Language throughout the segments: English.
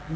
1,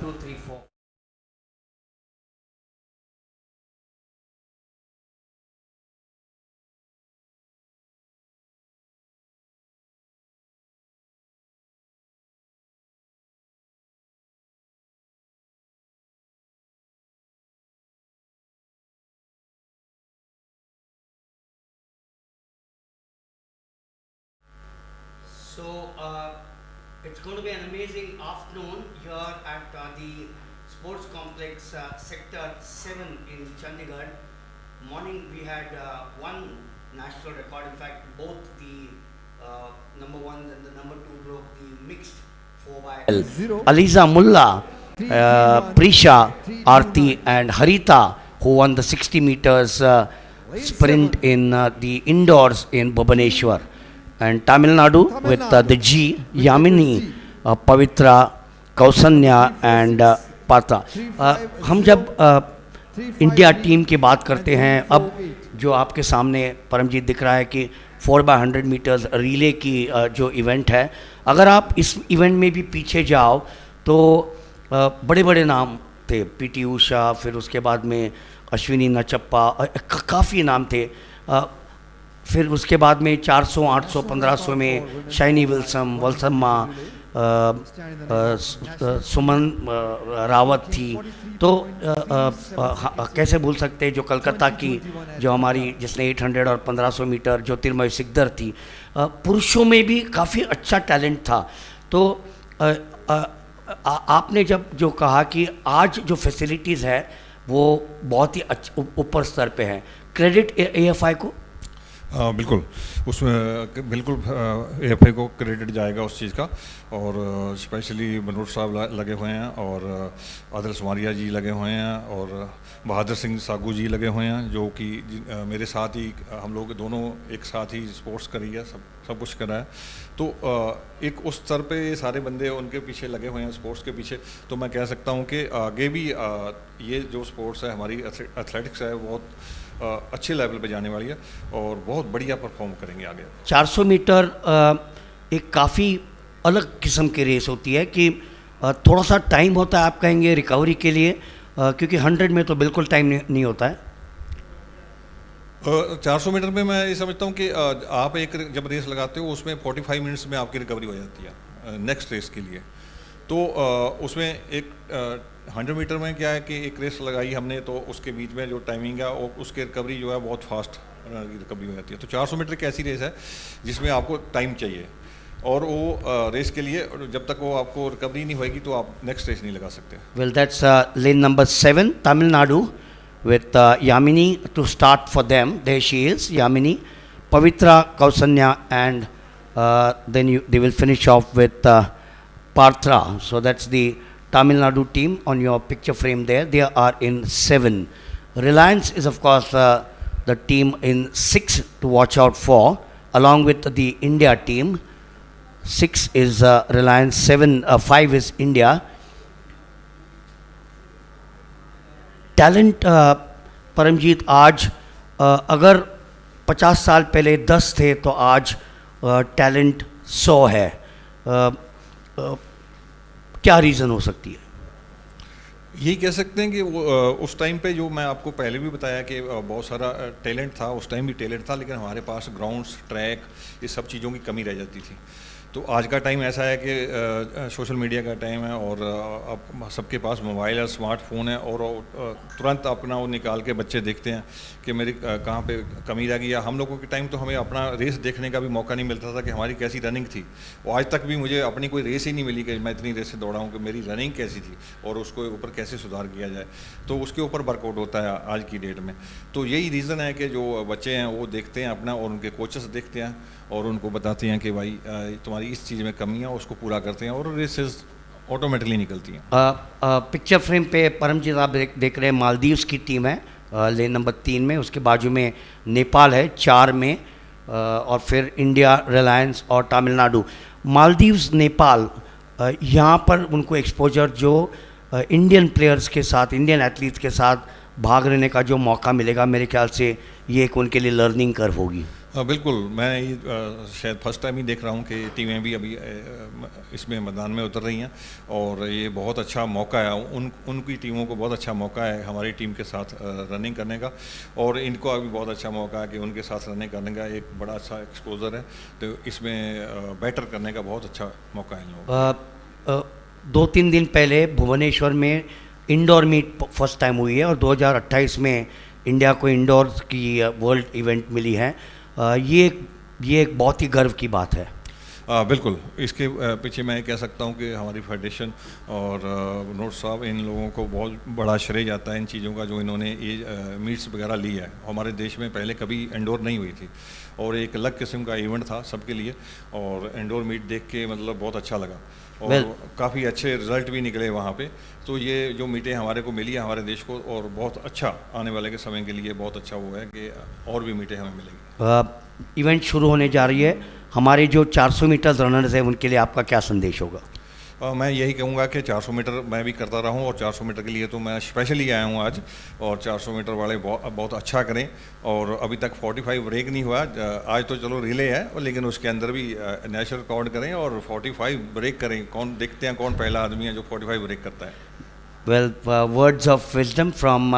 2, 3, 4. So it's going to be an amazing afternoon here at the sports complex sector 7 in Chandigarh. Morning we had one national record. In fact, both the number one and the number two broke the mixed 4 by Aliza Mulla, Prisha, Arti, and Harita, who won the 60 meters sprint in the indoors in Bhubaneswar. And Tamil Nadu with the G, Yamini, Pavitra, Kausanya and Pata. हम जब India team की बात करते हैं, अब जो आपके सामने परमजीत दिख रहा है कि 4x100 मीटर्स रिले की जो इवेंट है, अगर आप इस इवेंट में भी पीछे जाओ तो बड़े बड़े नाम थे, पीटी उषा, फिर उसके बाद में अश्विनी नचप्पा, काफ़ी नाम थे. फिर उसके बाद में 400, 800, 1500 में शाइनी विल्सम, वल्सम्मा, सुमन रावत थी, तो कैसे भूल सकते हैं जो कलकत्ता की जो हमारी जिसने 800 और 1500 मीटर ज्योतिर्मय सिकदर थी। पुरुषों में भी काफ़ी अच्छा टैलेंट था। तो आपने जब जो कहा कि आज जो फैसिलिटीज़ है वो बहुत ही ऊपर स्तर पे है, क्रेडिट एएफआई को? बिल्कुल, उसमें बिल्कुल एएफआई को क्रेडिट जाएगा उस चीज़ का। और स्पेशली मनोज साहब लगे हुए हैं, और आदिल सुमारिया जी लगे हुए हैं, और बहादुर सिंह सागू जी लगे हुए हैं, जो कि मेरे साथ ही हम लोग दोनों एक साथ ही स्पोर्ट्स करी है, सब कुछ करा है। तो एक उस स्तर पे ये सारे बंदे उनके पीछे लगे हुए हैं, स्पोर्ट्स के पीछे। तो मैं कह सकता हूँ कि आगे भी ये जो स्पोर्ट्स है, हमारी एथलेटिक्स है, बहुत अच्छे लेवल पे जाने वाली है और बहुत बढ़िया परफॉर्म करेंगे आगे। 400 मीटर एक काफ़ी अलग किस्म की रेस होती है कि थोड़ा सा टाइम होता है, आप कहेंगे रिकवरी के लिए, क्योंकि 100 में तो बिल्कुल टाइम नहीं होता है। 400 मीटर में मैं ये समझता हूँ कि आप एक जब रेस लगाते हो उसमें 45 मिनट्स में आपकी रिकवरी हो जाती है नेक्स्ट रेस के लिए। तो उसमें एक 100 मीटर में क्या है कि एक रेस लगाई हमने, तो उसके बीच में जो टाइमिंग है और उसके रिकवरी जो है बहुत फास्ट रिकवरी हो जाती है। तो 400 मीटर एक ऐसी रेस है जिसमें आपको टाइम चाहिए, और वो रेस के लिए जब तक वो आपको रिकवरी नहीं होगी तो आप नेक्स्ट रेस नहीं लगा सकते। Well, that's lane number 7, Tamil Nadu, with Yamini to start for them. There she is, Yamini, Pavitra, Kausanya, and then they will finish off with Parthra. So that's the Tamil Nadu team on your picture frame there. They are in 7. Reliance is of course the team in 6 to watch out for, along with the India team. 6 is Reliance, 5 is India. Talent Paramjeet, आज अगर 50 साल पहले 10 थे तो आज talent 100 है। क्या reason हो सकती है? यही कह सकते हैं कि वो उस टाइम पे जो मैं आपको पहले भी बताया कि बहुत सारा टैलेंट था, उस टाइम भी टैलेंट था, लेकिन हमारे पास ग्राउंड्स, ट्रैक, ये सब चीज़ों की कमी रह जाती थी। तो आज का टाइम ऐसा है कि सोशल मीडिया का टाइम है, और अब सबके पास मोबाइल है, स्मार्टफोन है, और तुरंत अपना वो निकाल के बच्चे देखते हैं कि मेरी कहाँ पे कमी रह गई। या हम लोगों के टाइम तो हमें अपना रेस देखने का भी मौका नहीं मिलता था कि हमारी कैसी रनिंग थी। और आज तक भी मुझे अपनी कोई रेस ही नहीं मिली कि मैं इतनी रेस से दौड़ा हूँ कि मेरी रनिंग कैसी थी और उसको ऊपर कैसे सुधार किया जाए। तो उसके ऊपर वर्कआउट होता है आज की डेट में। तो यही रीज़न है कि जो बच्चे हैं वो देखते हैं अपना, और उनके कोचेस देखते हैं और उनको बताते हैं कि भाई तुम्हारी इस चीज़ में कमी है, उसको पूरा करते हैं और रेसेस ऑटोमेटिकली निकलती हैं। पिक्चर फ्रेम पे परमजीत आप देख रहे हैं, मालदीव्स की टीम है लेन नंबर 3 में, उसके बाजू में नेपाल है 4 में, और फिर इंडिया, रिलायंस और तमिलनाडु। मालदीव्स, नेपाल, यहाँ पर उनको एक्सपोजर जो इंडियन प्लेयर्स के साथ, इंडियन एथलीट्स के साथ भाग लेने का जो मौका मिलेगा, मेरे ख्याल से ये एक उनके लिए लर्निंग कर्व होगी। बिल्कुल, मैं शायद फर्स्ट टाइम ही देख रहा हूँ कि टीमें भी अभी इसमें मैदान में उतर रही हैं, और ये बहुत अच्छा मौका है उनकी टीमों को, बहुत अच्छा मौका है हमारी टीम के साथ रनिंग करने का, और इनको अभी बहुत अच्छा मौका है कि उनके साथ रनिंग करने का एक बड़ा अच्छा एक्सपोजर है। तो इसमें बेटर करने का बहुत अच्छा मौका है इन लोगों को। 2-3 दिन पहले भुवनेश्वर में इंडोर मीट फर्स्ट टाइम हुई है, और 2028 में इंडिया को इंडोर की वर्ल्ड इवेंट मिली है। ये एक बहुत ही गर्व की बात है। बिल्कुल, इसके पीछे मैं कह सकता हूँ कि हमारी फेडरेशन और मनोज साहब, इन लोगों को बहुत बड़ा श्रेय जाता है इन चीज़ों का, जो इन्होंने ये मीट्स वगैरह ली है। हमारे देश में पहले कभी इंडोर नहीं हुई थी, और एक अलग किस्म का इवेंट था सबके लिए, और इंडोर मीट देख के मतलब बहुत अच्छा लगा, और काफ़ी अच्छे रिजल्ट भी निकले वहाँ पे। तो ये जो मीटें हमारे को मिली है हमारे देश को, और बहुत अच्छा आने वाले के समय के लिए बहुत अच्छा वो है कि और भी मीटें हमें मिलेंगी। इवेंट शुरू होने जा रही है, हमारे जो 400 मीटर रनर्स हैं उनके लिए आपका क्या संदेश होगा? मैं यही कहूँगा कि 400 मीटर मैं भी करता रहा हूँ, और 400 मीटर के लिए तो मैं स्पेशली आया हूँ आज, और 400 मीटर वाले बहुत अच्छा करें। और अभी तक 45 ब्रेक नहीं हुआ, आज तो चलो रिले है, लेकिन उसके अंदर भी नेशनल रिकॉर्ड करें और 45 ब्रेक करें। कौन देखते हैं कौन पहला आदमी है जो 45 ब्रेक करता है। Well, words of wisdom from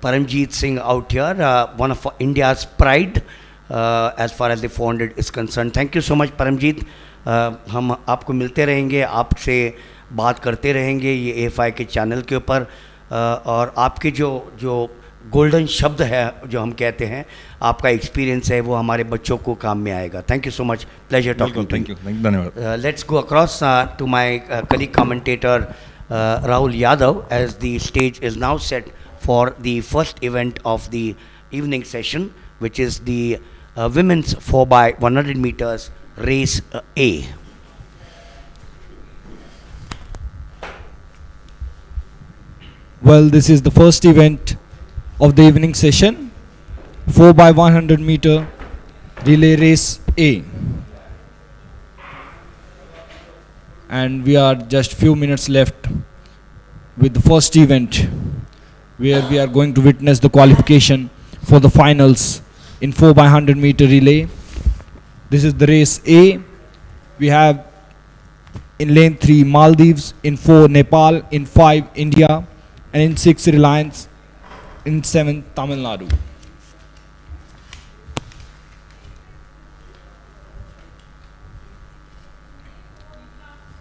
Paramjeet Singh out here, one of India's pride as far as the 400 is concerned. Thank you so much, Paramjeet. हम आपको मिलते रहेंगे, आपसे बात करते रहेंगे ये AFI के चैनल के ऊपर, और आपके जो जो गोल्डन शब्द है जो हम कहते हैं, आपका एक्सपीरियंस है, वो हमारे बच्चों को काम में आएगा. Thank you so much. Pleasure talking to you. धन्यवाद. Let's go across to my colleague commentator Rahul Yadav, as the stage is now set for the first event of the evening session, which is the women's 4x100 meters race A. Well, this is the first event of the evening session, 4x100 meter relay race A. And we are just few minutes left with the first event, where we are going to witness the qualification for the finals in 4x100 meter relay. This is the race A. We have in lane 3 Maldives, in 4 Nepal, in 5 India, and in 6 Reliance, in 7 Tamil Nadu.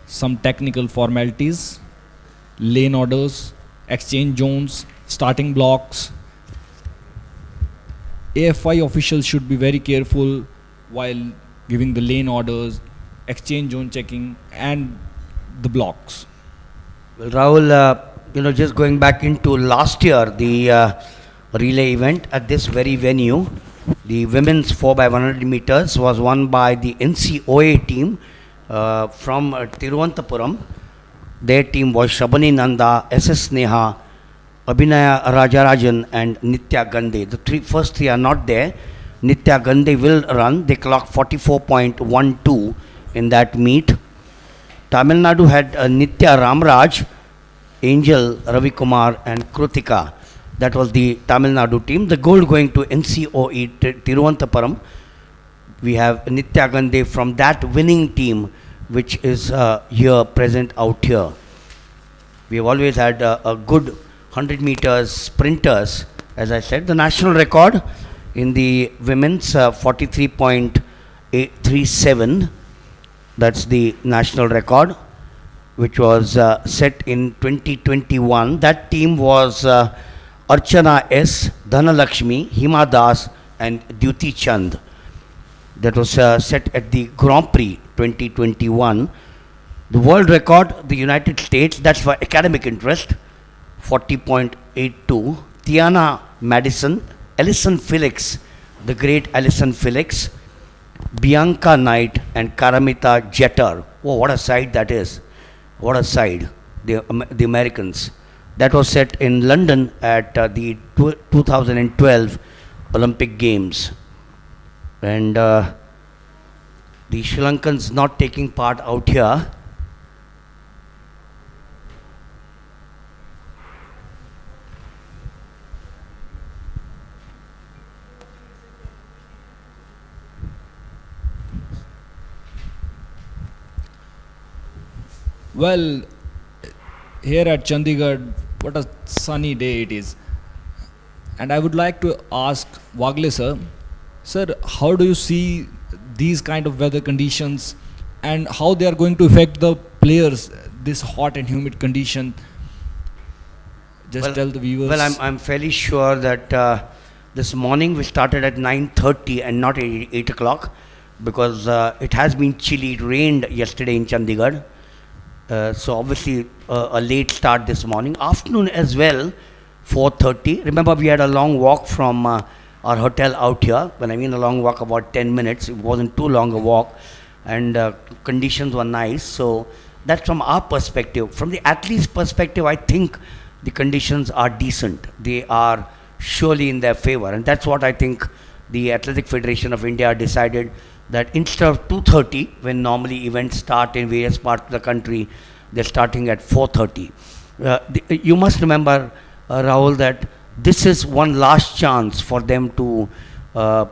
Some technical formalities, lane orders, exchange zones, starting blocks. AFI officials should be very careful while giving the lane orders, exchange zone checking, and the blocks. Well, Rahul, just going back into last year, the relay event at this very venue, the women's 4x100 meters was won by the NCOA team from Tiruvananthapuram. Their team was Shabani Nanda, SS Neha, Abhinaya Rajarajan, and Nitya Gandhi. The first three are not there. Nitya Gandhi will run. They clocked 44.12 in that meet. Tamil Nadu had Nitya Ramraj, Angel Ravi Kumar, and Krutika. That was the Tamil Nadu team. The gold going to NCOE Tiruvananthapuram. We have Nitya Gandhi from that winning team, which is here present out here. We have always had a good 100 meters sprinters. As I said, the national record in the women's 43.837. That's the national record, which was set in 2021. That team was Archana S, Dhanalakshmi, Hima Das, and Duti Chand. That was set at the Grand Prix 2021. The world record, the United States, that's for academic interest, 40.82. Tiana Madison, Alison Felix, the great Alison Felix, Bianca Knight, and Karamita Jeter. Oh, what a side that is. What a side. The Americans. That was set in London at the 2012 Olympic Games. And the Sri Lankans not taking part out here. Well, here at Chandigarh, what a sunny day it is. And I would like to ask Wagle sir, how do you see these kind of weather conditions and how they are going to affect the players, this hot and humid condition? Just tell the viewers. Well, I'm fairly sure that this morning we started at 9:30 and not 8 o'clock, because it has been chilly. It rained yesterday in Chandigarh. So obviously a late start this morning. Afternoon as well, 4:30. Remember, we had a long walk from our hotel out here. When I mean a long walk, about 10 minutes. It wasn't too long a walk, and conditions were nice. So that's from our perspective. From the athlete's perspective, I think the conditions are decent. They are surely in their favor, and that's what I think the Athletic Federation of India decided, that instead of 2:30, when normally events start in various parts of the country, they're starting at 4:30. You must remember, Rahul, that this is one last chance for them to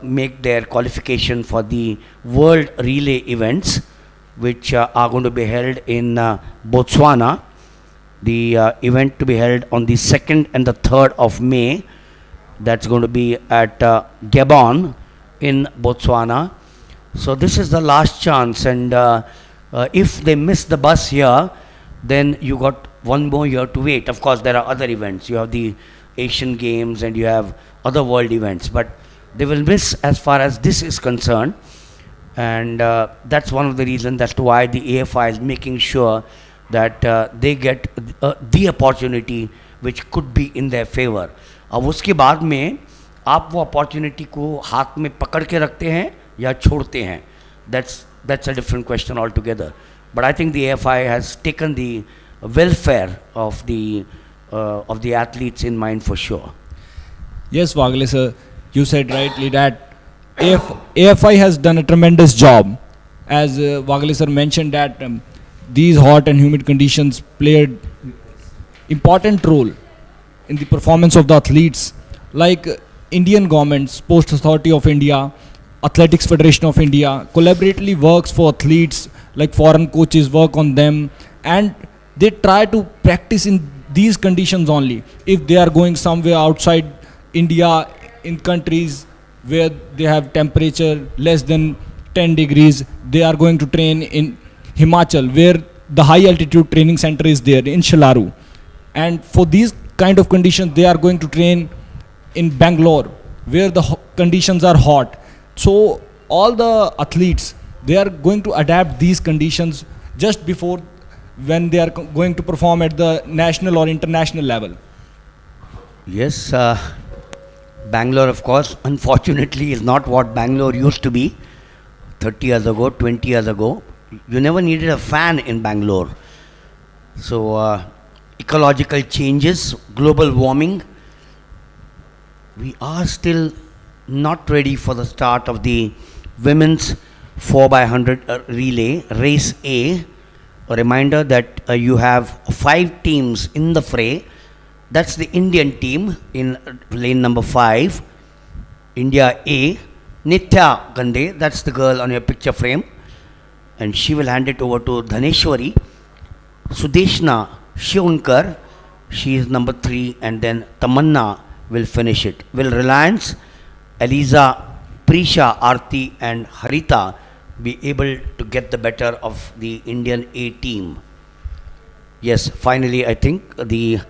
make their qualification for the World Relay events, which are going to be held in Botswana. The event to be held on the 2nd and the 3rd of May. That's going to be at Gabon in Botswana. So this is the last chance, and If they miss the bus here, then you got one more year to wait. Of course, there are other events. You have the Asian Games and you have other world events, but they will miss as far as this is concerned. And that's one of the reasons as to why the AFI is making sure that they get the opportunity which could be in their favor. अब उसके बाद में आप वो opportunity को हाथ में पकड़ के रखते हैं या छोड़ते हैं, that's a different question altogether. But I think the AFI has taken the welfare of the athletes in mind for sure. Yes, Wagle sir, you said rightly that AFI has done a tremendous job. As Wagle sir mentioned that these hot and humid conditions played important role in the performance of the athletes. Like Indian government, Sports Authority of India, Athletics Federation of India collaboratively works for athletes, like foreign coaches work on them, and they try to practice in these conditions only. If they are going somewhere outside India, in countries where they have temperature less than 10 degrees, they are going to train in Himachal, where the high altitude training center is there in Shalaru. And for these kind of conditions, they are going to train in Bangalore, where the conditions are hot. So all the athletes, they are going to adapt these conditions just before when they are going to perform at the national or international level. Yes, Bangalore, of course, unfortunately, is not what Bangalore used to be 30 years ago, 20 years ago. You never needed a fan in Bangalore. So, ecological changes, global warming. We are still not ready for the start of the women's 4x100 relay, race A. A reminder that you have 5 teams in the fray. That's the Indian team in lane number 5. India A. Nitya Gande, that's the girl on your picture frame. And she will hand it over to Dhaneshwari. Sudeshna Shionkar, she is number 3. And then Tamanna will finish it. Will Reliance, Eliza, Prisha, Aarti and Harita be able to get the better of the Indian A team? Yes, finally I think the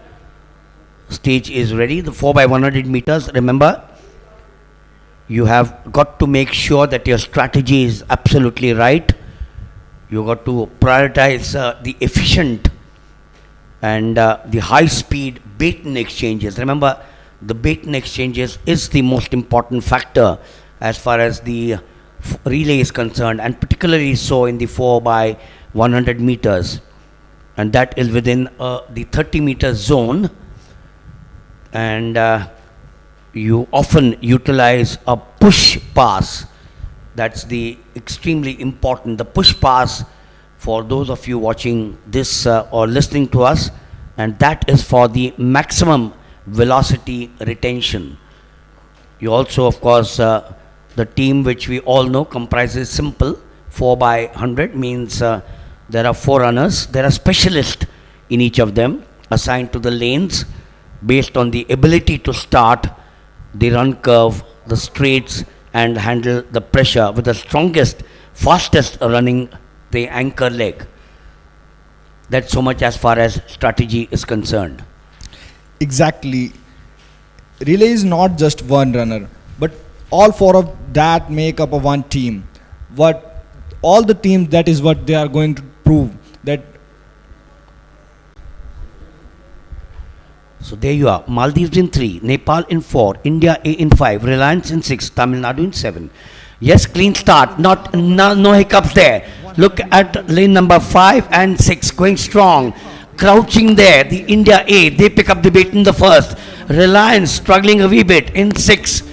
stage is ready. The 4x100 meters, remember, you have got to make sure that your strategy is absolutely right. You got to prioritize the efficient and the high speed baton exchanges. Remember, the baton exchanges is the most important factor as far as the relay is concerned, and particularly so in the 4x100 meters, and that is within the 30-meter zone. And you often utilize a push pass. That's the extremely important, the push pass, for those of you watching this or listening to us, and that is for the maximum velocity retention. You also, of course, the team which we all know comprises simple 4x100 means there are 4 runners. There are specialists in each of them assigned to the lanes based on the ability to start the run curve, the straights, and handle the pressure with the strongest, fastest running the anchor leg. That's so much as far as strategy is concerned. Exactly. Relay is not just one runner, but all 4 of that make up a one team. What all the teams, that is what they are going to prove. That. So there you are. Maldives in 3, Nepal in 4, India A in 5, Reliance in 6, Tamil Nadu in 7. Yes, clean start. No hiccups there. Look at lane number 5 and 6 going strong. Crouching there, the India A, they pick up the baton the first. Reliance struggling a wee bit in 6.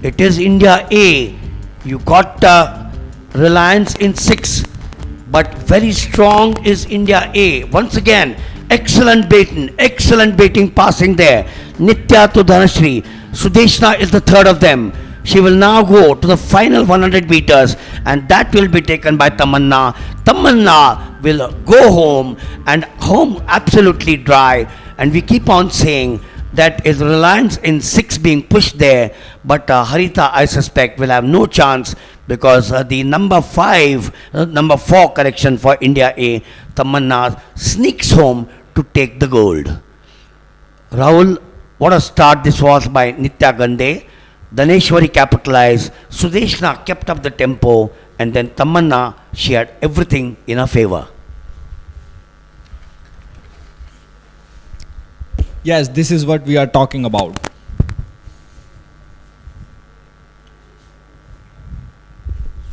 It is India A. You got Reliance in 6. But very strong is India A. Once again, excellent baiting passing there. Nitya to Dhanashri. Sudeshna is the third of them. She will now go to the final 100 meters, and that will be taken by Tamanna. Tamanna will go home, and home absolutely dry. And we keep on saying that is Reliance in 6 being pushed there, but Harita, I suspect, will have no chance because the number 4 correction for India A, Tamanna sneaks home to take the gold. Rahul, what a start this was by Nitya Gande. Daneshwari capitalized, Sudeshna kept up the tempo, and then Tamanna, she had everything in her favor. Yes, this is what we are talking about.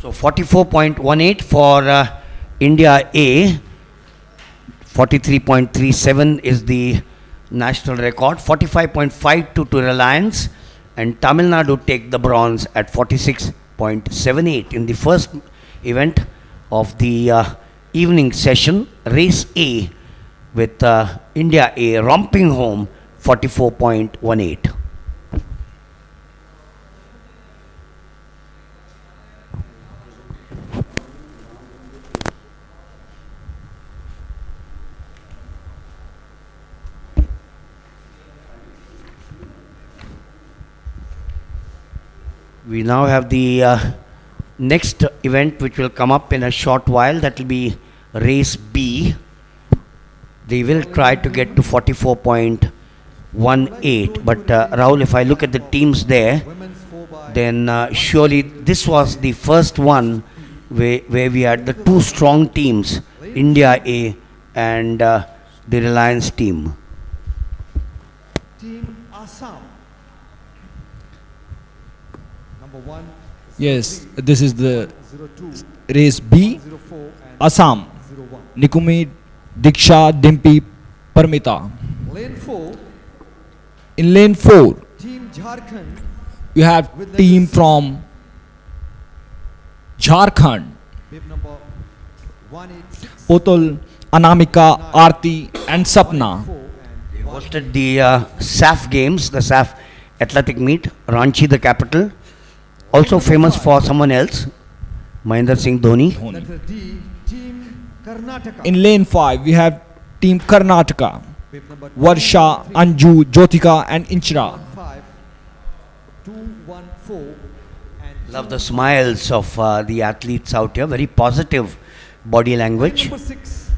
So 44.18 for India A, 43.37 is the national record, 45.52 to Reliance, and Tamil Nadu take the bronze at 46.78 in the first event of the evening session, race A, with India A romping home 44.18. We now have the next event which will come up in a short while. That will be race B. They will try to get to 44.18. But Rahul, if I look at the teams there, then surely this was the first one where we had the two strong teams, India A and the Reliance team. Team Assam. Number 1. Yes, this is the 02, race B. 04 and Assam, 01. Nikumi, Diksha, Dimpi, Parmita. Lane 4. In lane 4, Team Jharkhand. you have team from Jharkhand, Bib number 186. Putul, Anamika, Aarti and Sapna. 4 They and hosted the SAF games, the SAF athletic meet, Ranchi the capital. Also famous for someone else, Mahendra Singh Dhoni. letter D. Team Karnataka. In lane 5, we have team Karnataka, Bib number Varsha, 213, Anju, Jyotika and Inchra. 15, 214 and Love the smiles of the athletes out here, very positive body language. number 6.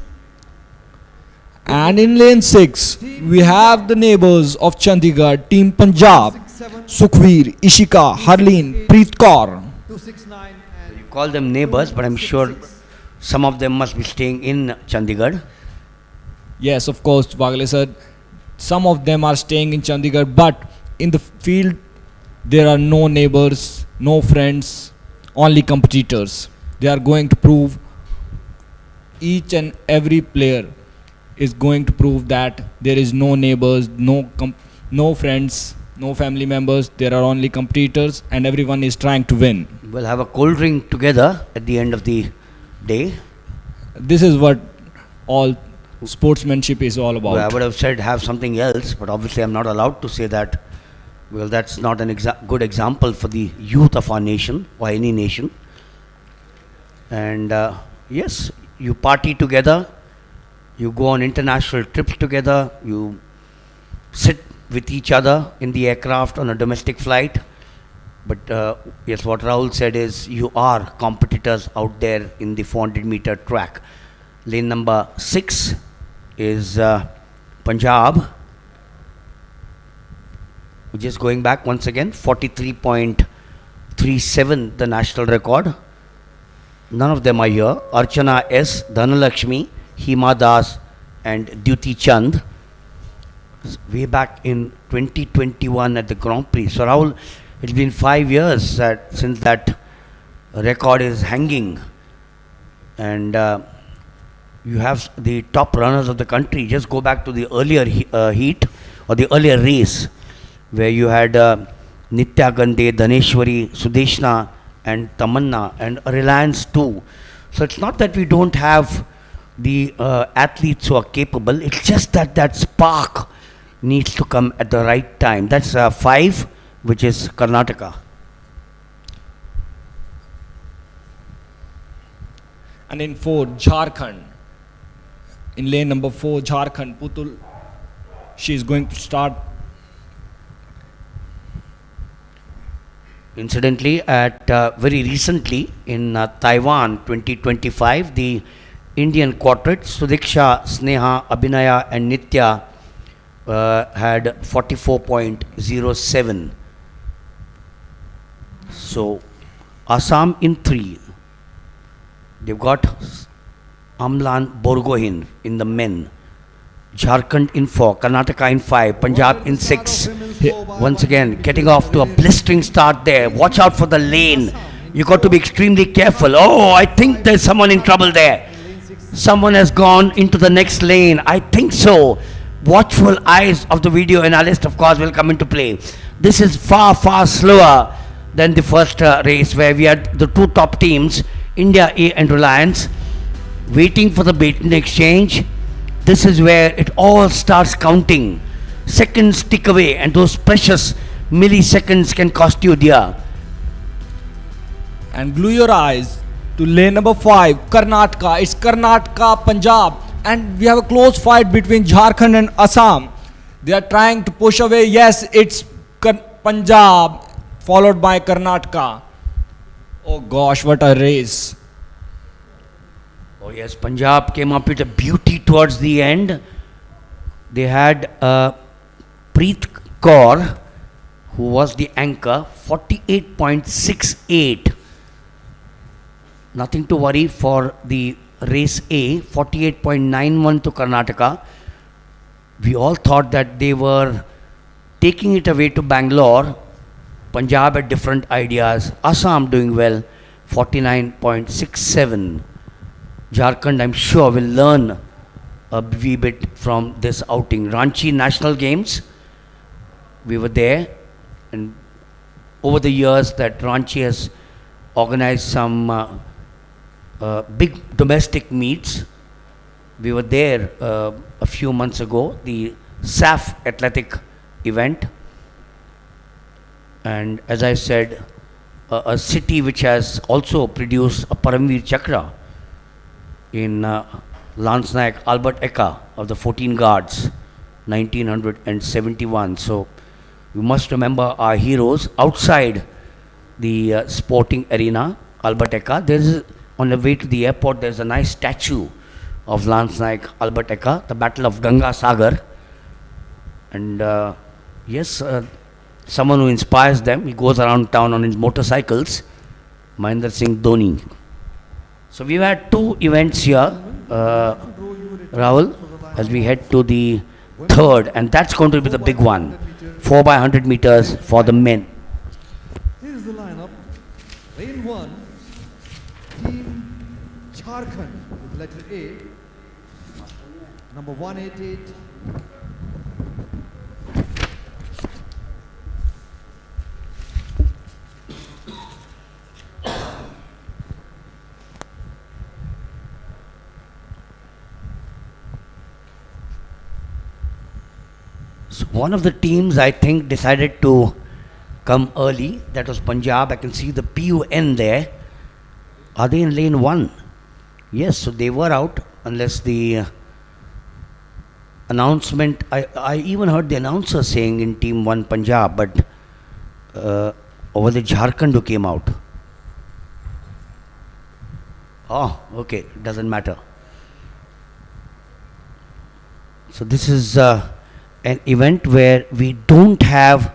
And in lane 6, we have the neighbors of Chandigarh, team Punjab, 67, Sukhveer, Ishika, Harleen, Preet Kaur. 269 and You call them neighbors, but I'm sure some of them must be staying in Chandigarh. Yes, of course, Vagle said, some of them are staying in Chandigarh, but in the field, there are no neighbors, no friends, only competitors. They are going to prove, each and every player is going to prove that there is no neighbors, no friends, no family members, there are only competitors and everyone is trying to win. We'll have a cold drink together at the end of the day. This is what all sportsmanship is all about. Well, I would have said have something else, but obviously I'm not allowed to say that. Well, that's not an good example for the youth of our nation or any nation. And yes, you party together, you go on international trips together, you sit with each other in the aircraft on a domestic flight. But yes, what Rahul said is you are competitors out there in the 400-meter track. Lane number 6 is Punjab. Just going back once again, 43.37 the national record. None of them are here. Archana S, Dhanalakshmi, Hima Das and Duty Chand. Way back in 2021 at the Grand Prix. So Rahul, it's been 5 years since that record is hanging. And you have the top runners of the country. Just go back to the earlier heat or the earlier race, where you had Nitya Gande, Daneshwari, Sudeshna and Tamanna and Reliance too. So it's not that we don't have the athletes who are capable, it's just that that spark needs to come at the right time. That's 5, which is Karnataka. And in 4, Jharkhand. In lane number 4, Jharkhand, Putul, she is going to start. Incidentally, at very recently in Taiwan 2025, the Indian quartet Sudiksha, Sneha, Abhinaya, and Nitya had 44.07. So, Assam in 3. They've got Amlan Borgohain in the men. Jharkhand in 4, Karnataka in 5, Punjab in 6. Once again, getting off to a blistering start there. Watch out for the lane. You got to be extremely careful. Oh, I think there's someone in trouble there. Someone has gone into the next lane. I think so. Watchful eyes of the video analyst, of course, will come into play. This is far, far slower than the first race where we had the two top teams, India A and Reliance, waiting for the baton exchange. This is where it all starts counting. Seconds tick away, and those precious milliseconds can cost you dear. And glue your eyes to lane number 5, Karnataka. It's Karnataka, Punjab. And we have a close fight between Jharkhand and Assam. They are trying to push away. Yes, it's Punjab, followed by Karnataka. Oh gosh, what a race. Oh yes, Punjab came up with a beauty towards the end. They had Preet Kaur, who was the anchor, 48.68. Nothing to worry for the race A, 48.91 to Karnataka. We all thought that they were taking it away to Bangalore. Punjab had different ideas. Assam doing well, 49.67. Jharkhand, I'm sure, will learn a wee bit from this outing. Ranchi National Games, we were there, and over the years that Ranchi has organized some big domestic meets. We were there a few months ago, the SAF athletic event, and as I said, a city which has also produced a Paramveer Chakra in Lance Naik Albert Eka of the 14 Guards, 1971. So we must remember our heroes outside the sporting arena, Albert Eka. There is, on the way to the airport, there's a nice statue of Lance Naik Albert Eka, the Battle of Ganga Sagar. And yes, someone who inspires them, he goes around town on his motorcycles, Mahendra Singh Dhoni. So we've had two events here, Rahul, as we head to the third, and that's going to be the big one, 4 by 100 meters for the men. Here is the lineup. Lane 1, Team Jharkhand with letter A, number 188. So one of the teams, I think, decided to come early. That was Punjab. I can see the PUN there. Are they in lane 1? Yes, so they were out unless the announcement, I even heard the announcer saying in team 1 Punjab, but over the Jharkhand who came out. Oh, okay, doesn't matter. So this is an event where we don't have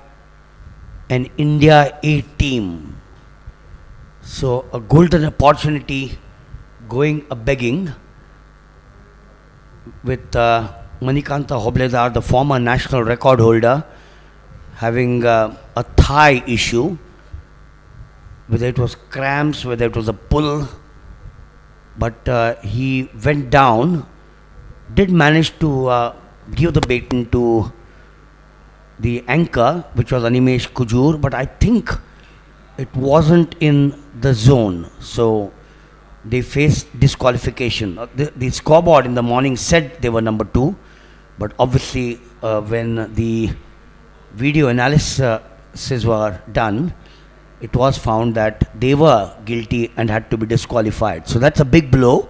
an India A team. So a golden opportunity going a begging with Manikanta Hobledar, the former national record holder, having a thigh issue, whether it was cramps, whether it was a pull, but he went down, did manage to give the baton to the anchor, which was Animesh Kujur, but I think it wasn't in the zone, so they faced disqualification. The scoreboard in the morning said they were number 2, but obviously when the video analysis were done, it was found that they were guilty and had to be disqualified. So that's a big blow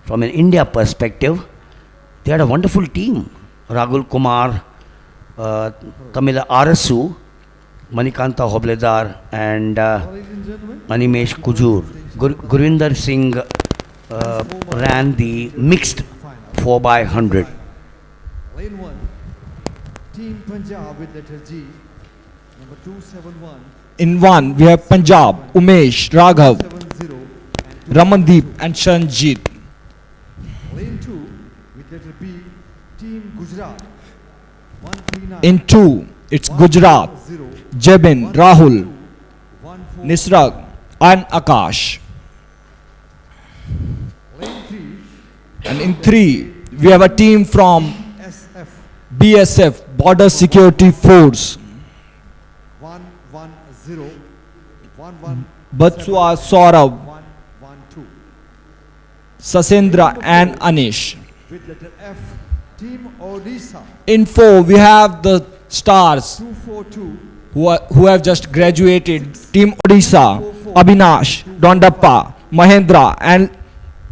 from an India perspective. They had a wonderful team. Ragul Kumar, Tamila Arasu, Manikanta Hobledar and Ladies and gentlemen, Animesh Kujur. Gurinder Singh ran the mixed 4 by 100. lane 1, Team Punjab with letter G, number 271, In 1, we have Punjab, Umesh, Raghav, 70, and Ramandeep and Shanjit. lane 2 with letter B, Team Gujarat, 139. In 2, it's Gujarat, 0, Jebin, Rahul, 14. Nisrag and Akash. Lane 3, And in 3, we have a team from SF, BSF, Border Security Force, 110, 11, Batsua, Saurabh, 112. Sasendra and Anish. With letter F, Team Odisha, In 4, we have the stars 242, who have just graduated. Team Odisha, Abhinash, Dondappa, Mahendra and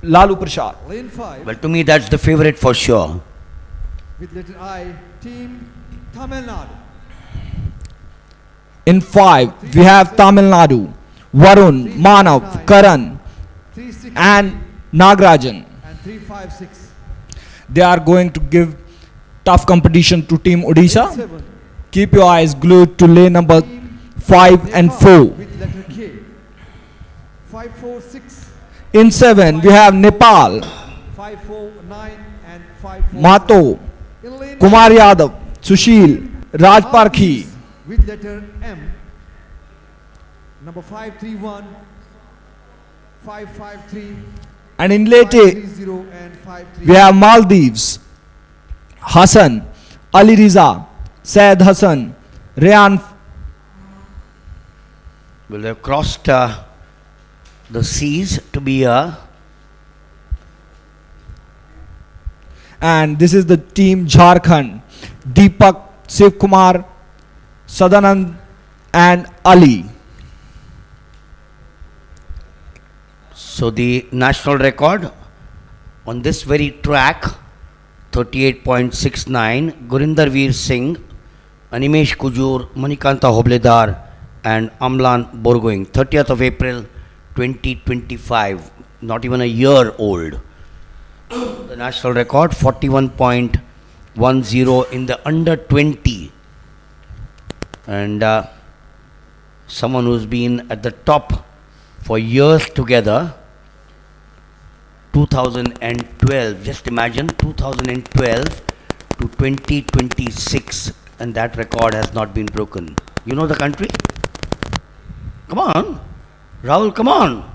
Lalu Prasad. lane 5, Well, to me, that's the favorite for sure. with letter I, Team Tamil Nadu, In 5, we have Tamil Nadu, Varun, Manav, Karan 360 and Nagarajan. and 356. They are going to give tough competition to Team Odisha. 7, Keep your eyes glued to lane number Team 5 and 4. with letter K, 546, In 7, we have Nepal, 549 and 546. Mato, In lane Kumar 9, Yadav, Sushil, Raj Parkhi. with letter M, number 531, 553, And in late 530 and 530. we have Maldives, Hassan, Ali Riza, Syed Hassan, Rayan. Well, they've crossed the seas to be a And this is the team Jharkhand, Deepak, Shiv Kumar, Sadanand and Ali. So the national record on this very track, 38.69, Gurinder Veer Singh, Animesh Kujur, Manikanta Hobledar and Amlan Borgoing, 30th of April 2025, not even a year old. The national record, 41.10 in the under 20. And someone who's been at the top for years together, 2012, just imagine 2012 to 2026, and that record has not been broken. You know the country? Come on, Rahul, come on.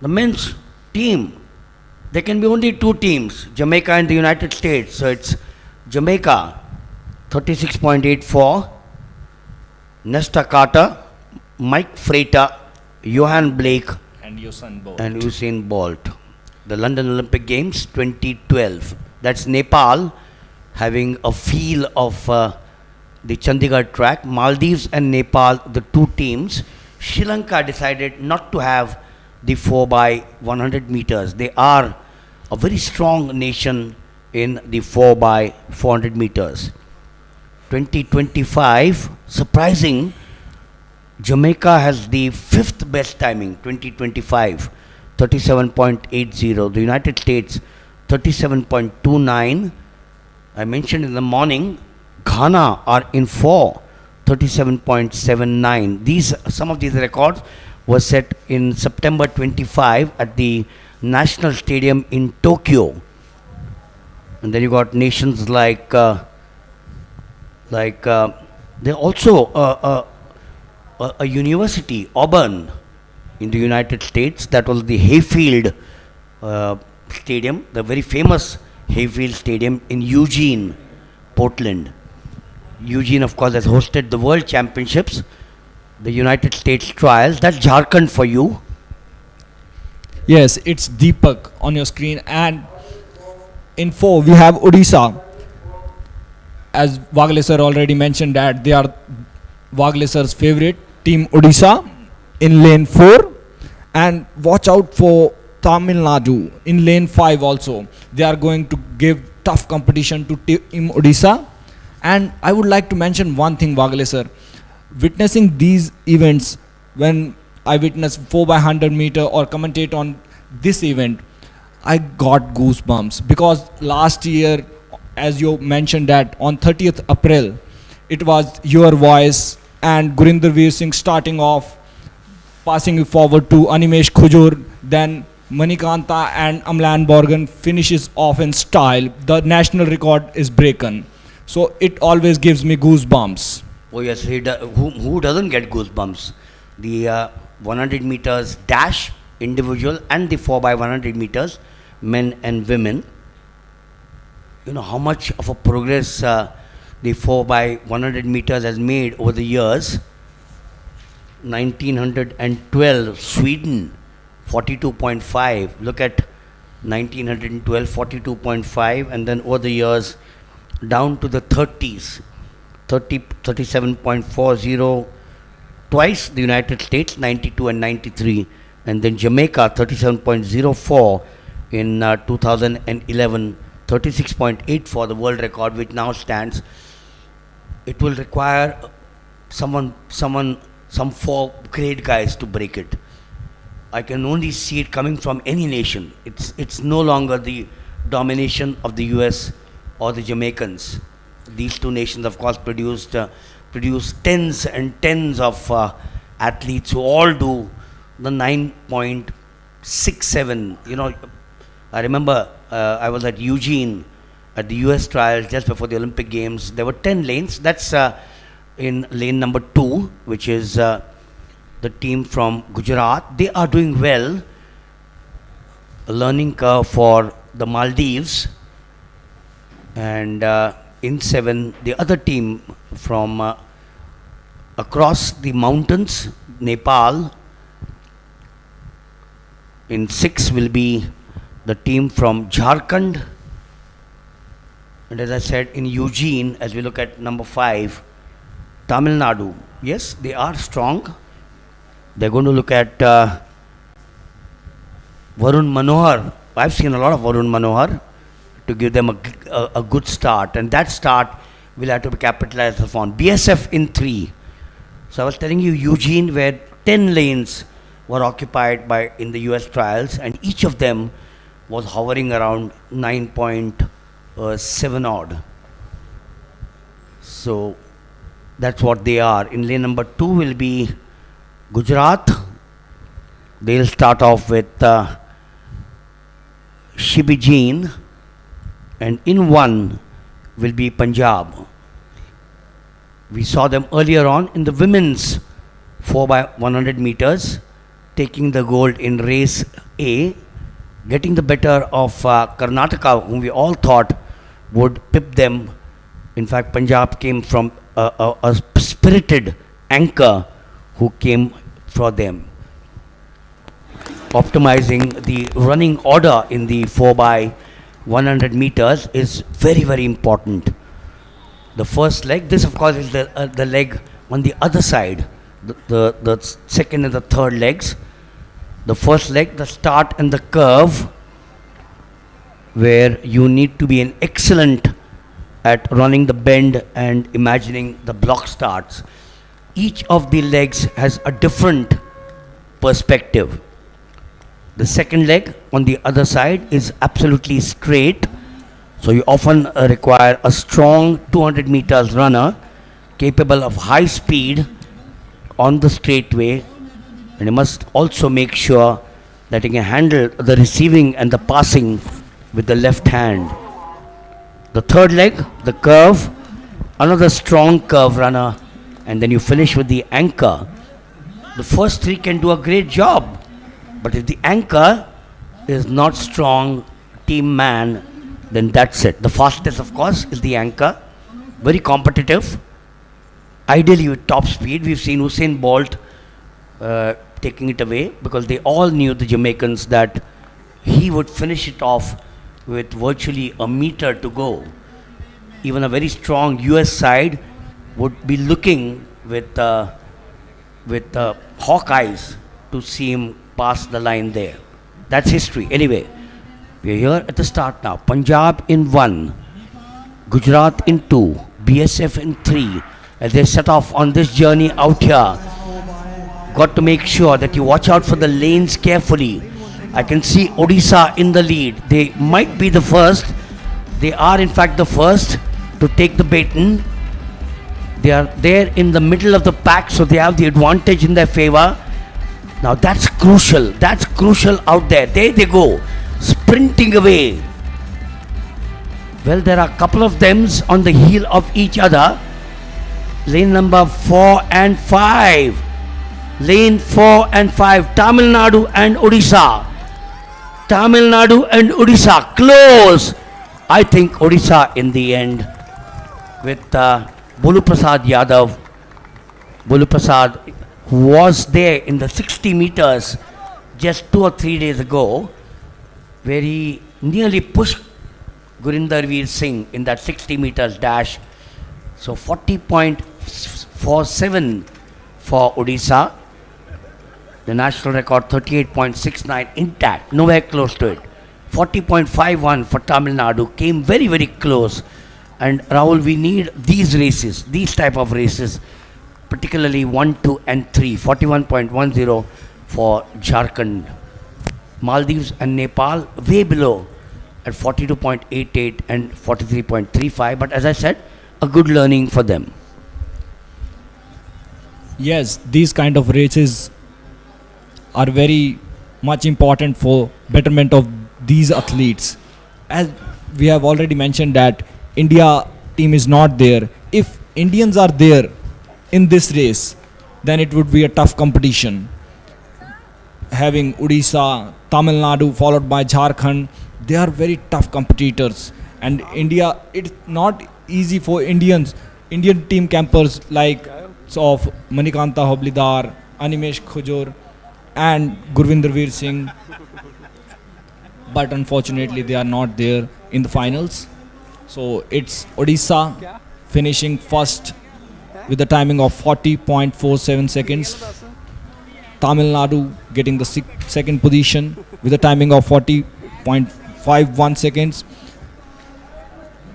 The men's team, there can be only two teams, Jamaica and the United States. So it's Jamaica, 36.84, Nesta Carter, Mike Freighter, Johan Blake And Usain Bolt. and Usain Bolt. The London Olympic Games 2012. That's Nepal having a feel of the Chandigarh track. Maldives and Nepal, the two teams. Sri Lanka decided not to have the 4 by 100 meters. They are a very strong nation in the 4 by 400 meters. 2025, surprising, Jamaica has the 5th best timing, 2025, 37.80. The United States, 37.29. I mentioned in the morning, Ghana are in 4, 37.79. Some of these records were set in September 25 at the National Stadium in Tokyo. And then you got nations like they also a university, Auburn, in the United States. That was the Hayfield Stadium, the very famous Hayfield Stadium in Eugene, Portland. Eugene, of course, has hosted the World Championships, the United States trials. That's Jharkhand for you. Yes, it's Deepak on your screen. And in 4, we have Odisha. As Wagle sir already mentioned that they are Wagle sir's favorite team, Odisha, in lane 4. And watch out for Tamil Nadu in lane 5 also. They are going to give tough competition to team Odisha. And I would like to mention one thing, Wagle sir. Witnessing these events, when I witness 4x100 meter or commentate on this event, I got goosebumps because last year, as you mentioned that on 30th April, it was your voice and Gurinder Veer Singh starting off, passing it forward to Animesh Khujur, then Manikanta and Amlan Borgan finishes off in style. The national record is broken. So it always gives me goosebumps. Oh yes, who doesn't get goosebumps? The 100 meters dash individual and the 4x100 meters men and women. You know how much of a progress the 4x100 meters has made over the years. 1912 Sweden 42.5. Look at 1912 42.5, and then over the years down to the 30s 37.40, twice the United States 92 and 93, and then Jamaica 37.04 in 2011, 36.8 for the world record, which now stands. It will require some four great guys to break it. I can only see it coming from any nation. It's no longer the domination of the US or the Jamaicans. These two nations, of course, produced tens and tens of athletes who all do the 9.67. You know, I remember I was at Eugene at the US trials just before the Olympic Games. There were 10 lanes. That's in lane number 2, which is the team from Gujarat. They are doing well. A learning curve for the Maldives. And in 7, the other team from across the mountains, Nepal. In 6 will be the team from Jharkhand. And as I said, in Eugene, as we look at number 5, Tamil Nadu. Yes, they are strong. They're going to look at Varun Manohar. I've seen a lot of Varun Manohar to give them a good start. And that start will have to be capitalized upon. BSF in 3. So I was telling you, Eugene, where 10 lanes were occupied by in the US trials, and each of them was hovering around 9.7 odd. So that's what they are. In lane number 2 will be Gujarat. They'll start off with Shibijin, and in 1 will be Punjab. We saw them earlier on in the women's 4x100 meters, taking the gold in race A, getting the better of Karnataka, whom we all thought would pip them. In fact, Punjab came from a spirited anchor who came for them. Optimizing the running order in the 4x100 meters is very, very important. The first leg, this of course is the leg on the other side, the second and the third legs. The first leg, the start and the curve, where you need to be an excellent at running the bend and imagining the block starts. Each of the legs has a different perspective. The second leg on the other side is absolutely straight. So you often require a strong 200 meters runner capable of high speed on the straightway, and you must also make sure that you can handle the receiving and the passing with the left hand. The third leg, the curve, another strong curve runner, and then you finish with the anchor. The first 3 can do a great job, but if the anchor is not strong, team man, then that's it. The fastest, of course, is the anchor. Very competitive. Ideally with top speed. We've seen Usain Bolt taking it away because they all knew, the Jamaicans, that he would finish it off with virtually a meter to go. Even a very strong US side would be looking with hawk eyes to see him pass the line there. That's history. Anyway, we're here at the start now. Punjab in 1, Gujarat in 2, BSF in 3, as they set off on this journey out here. Got to make sure that you watch out for the lanes carefully. I can see Odisha in the lead. They might be the first. They are in fact the first to take the baton. They are there in the middle of the pack, so they have the advantage in their favor. Now that's crucial. That's crucial out there. There they go, sprinting away. Well, there are a couple of them on the heel of each other. Lane number 4 and 5. Lane 4 and 5. Tamil Nadu and Odisha. Tamil Nadu and Odisha. Close. I think Odisha in the end with Bolu Prasad Yadav. Bolu Prasad, who was there in the 60 meters just 2 or 3 days ago, where he nearly pushed Gurinder Veer Singh in that 60 meters dash. So 40.47 for Odisha. The national record 38.69 intact, nowhere close to it. 40.51 for Tamil Nadu, came very, very close. And Rahul, we need these races, these type of races, particularly 1, 2 and 3. 41.10 for Jharkhand. Maldives and Nepal way below at 42.88 and 43.35. But as I said, a good learning for them. Yes, these kind of races are very much important for betterment of these athletes. As we have already mentioned that India team is not there. If Indians are there in this race, then it would be a tough competition. Having Odisha, Tamil Nadu followed by Jharkhand, they are very tough competitors. And India, it's not easy for Indian team campers like of Manikanta Hoblidar, Animesh Khujur and Gurvinder Veer Singh. But unfortunately they are not there in the finals. So it's Odisha finishing first with a timing of 40.47 seconds. Tamil Nadu getting the second position with a timing of 40.51 seconds.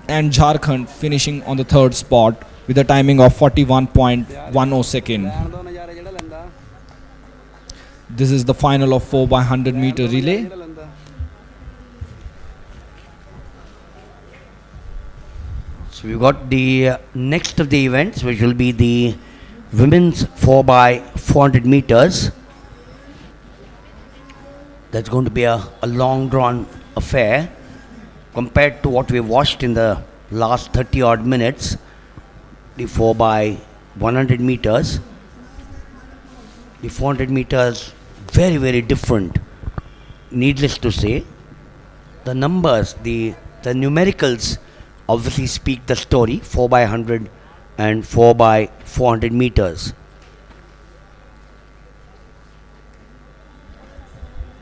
And Jharkhand finishing on the third spot with a timing of 41.10 second. This is the final of 4x100 meter relay. So we've got the next of the events, which will be the women's 4x400 meters. That's going to be a long drawn affair compared to what we watched in the last 30 odd minutes. The 4x100 meters. The 400 meters, very, very different. Needless to say, the numbers, the numericals obviously speak the story. 4x100 and 4x400 meters.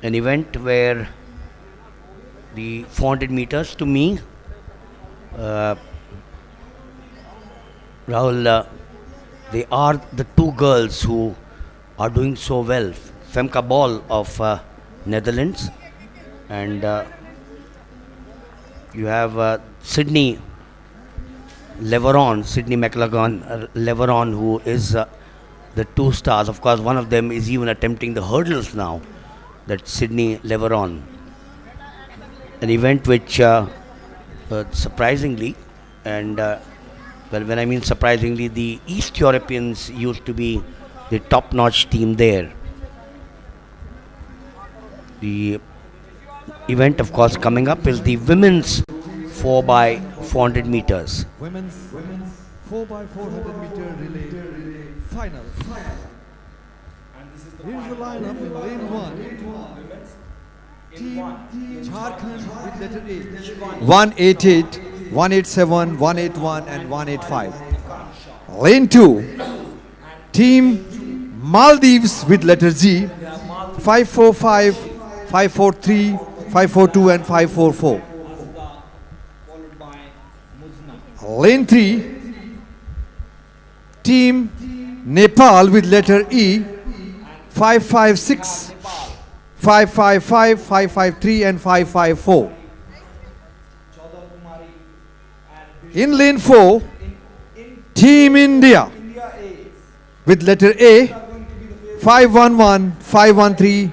An event where the 400 meters, to me, Rahul, they are the two girls who are doing so well. Femke Bol of Netherlands, and you have Sydney McLagan-Leveron, who is the two stars. Of course, one of them is even attempting the hurdles now. That's Sydney Leveron. An event which surprisingly, and well, when I mean surprisingly, the East Europeans used to be the top-notch team there. The event, of course, coming up is the women's 4x400 meters. Women's 4x400 meter relay final. Here's the lineup in lane 1. Team Jharkhand with letter A. 188, 187, 181 and 185. Lane 2. Team Maldives with letter Z. 545, 543, 542 and 544. Lane 3. Team Nepal with letter E. 556, 555, 553 and 554. In lane 4, Team India with letter A 511, 513,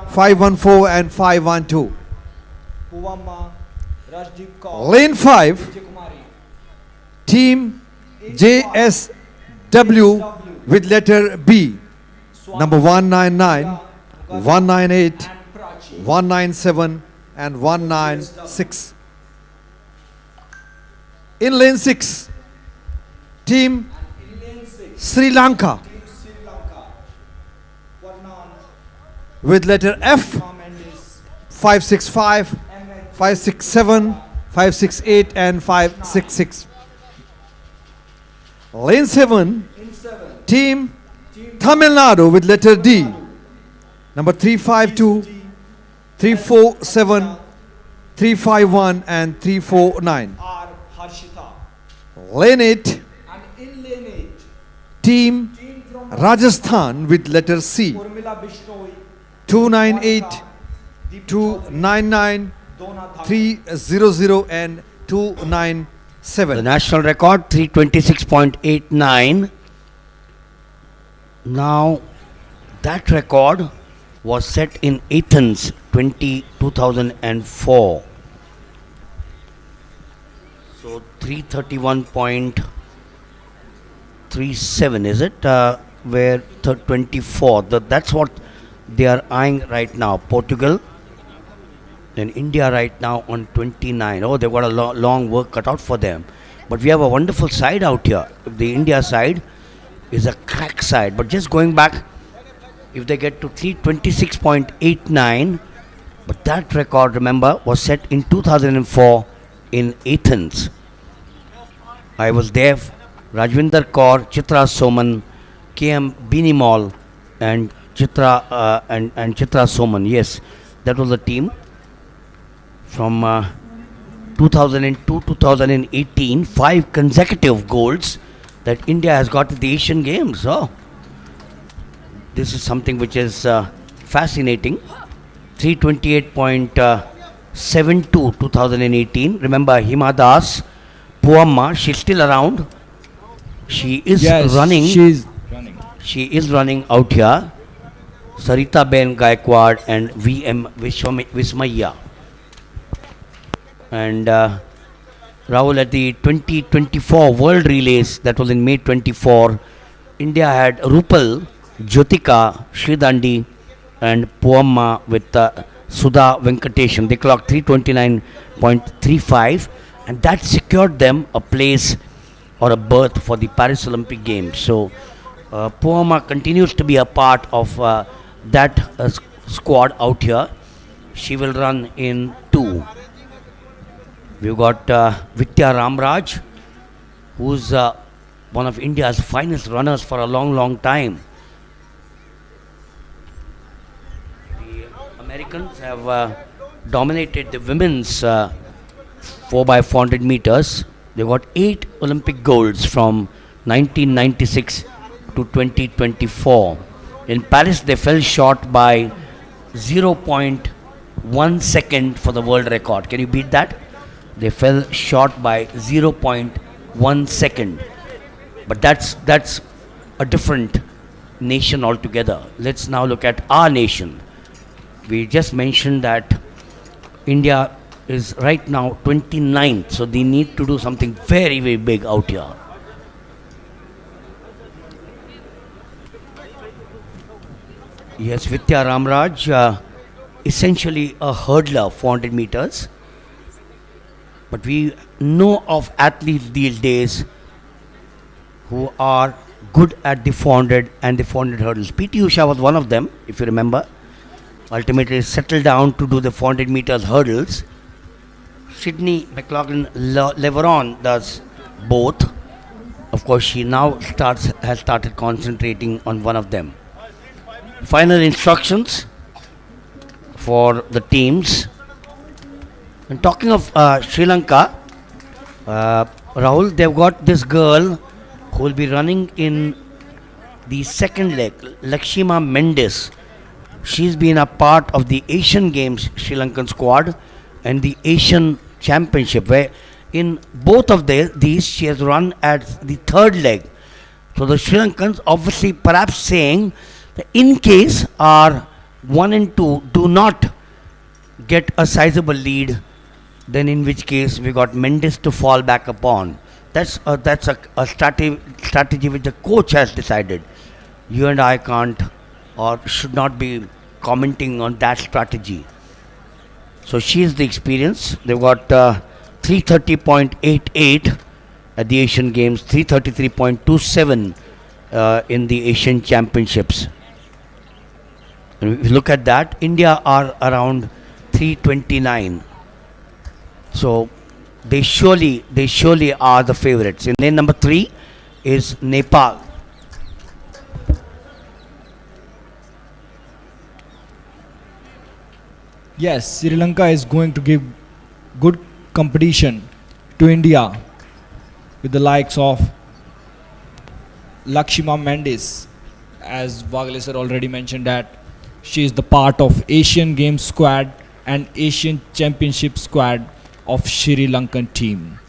514 and 512. Lane 5, team JSW with letter B, number 199, 198, 197 and 196. In lane 6, team Sri Lanka with letter F, 565, 567, 568 and 566. Lane 7, team Tamil Nadu with letter D, number 352, 347, 351 and 349. Lane 8, team Rajasthan with letter C, 298, 299, 300 and The 297. national record 326.89. Now that record was set in Athens 2004. So 331.37 is it? Where 24. That's what they are eyeing right now. Portugal and India right now on 29. Oh, they've got a long work cut out for them. But we have a wonderful side out here. The India side is a crack side. But just going back, if they get to 326.89, but that record, remember, was set in 2004 in Athens. I was there. Rajvinder Kaur, Chitra Soman, KM Binimal, and Chitra Soman. Yes, that was the team from 2002 2018. 5 consecutive golds that India has got at the Asian Games. Oh, this is something which is fascinating. 328.72 2018. Remember Hima Das, Puamma, she's still around. She is running. She is running out here. Sarita Ben Gaikwad and VM Vismaya. And Rahul, at the 2024 World Relays, that was in May 24, India had Rupal, Jyotika, Sridandi and Puamma with Sudha Venkateshan. They clocked 329.35 and that secured them a place or a berth for the Paris Olympic Games. So Puamma continues to be a part of that squad out here. She will run in 2. We've got Vidya Ramraj, who's one of India's finest runners for a long time. The Americans have dominated the women's 4x400 meters. They got 8 Olympic golds from 1996 to 2024. In Paris, they fell short by 0.1 second for the world record. Can you beat that? They fell short by 0.1 second. But that's a different nation altogether. Let's now look at our nation. We just mentioned that India is right now 29th, so they need to do something very, very big out here. Yes, Vidya Ramraj, essentially a hurdler, 400 meters. But we know of athletes these days who are good at the 400 and the 400 hurdles. PT Usha was one of them, if you remember. Ultimately settled down to do the 400 meters hurdles. Sydney McLaughlin-Leveron does both. Of course, she now has started concentrating on one of them. Final instructions for the teams. And talking of Sri Lanka, Rahul, they've got this girl who will be running in the second leg, Lakshima Mendes. She's been a part of the Asian Games Sri Lankan squad and the Asian Championship, where in both of these she has run at the third leg. So the Sri Lankans obviously perhaps saying that in case our 1 and 2 do not get a sizable lead, then in which case we got Mendes to fall back upon. That's a strategy which the coach has decided. You and I can't or should not be commenting on that strategy. So she is the experience. They've got 330.88 at the Asian Games, 333.27 in the Asian Championships. And if you look at that, India are around 329. So they surely are the favorites. In lane number 3 is Nepal. Yes, Sri Lanka is going to give good competition to India with the likes of Lakshima Mendes, as Wagle sir already mentioned that she is the part of Asian Games squad and Asian Championship squad of Sri Lankan team.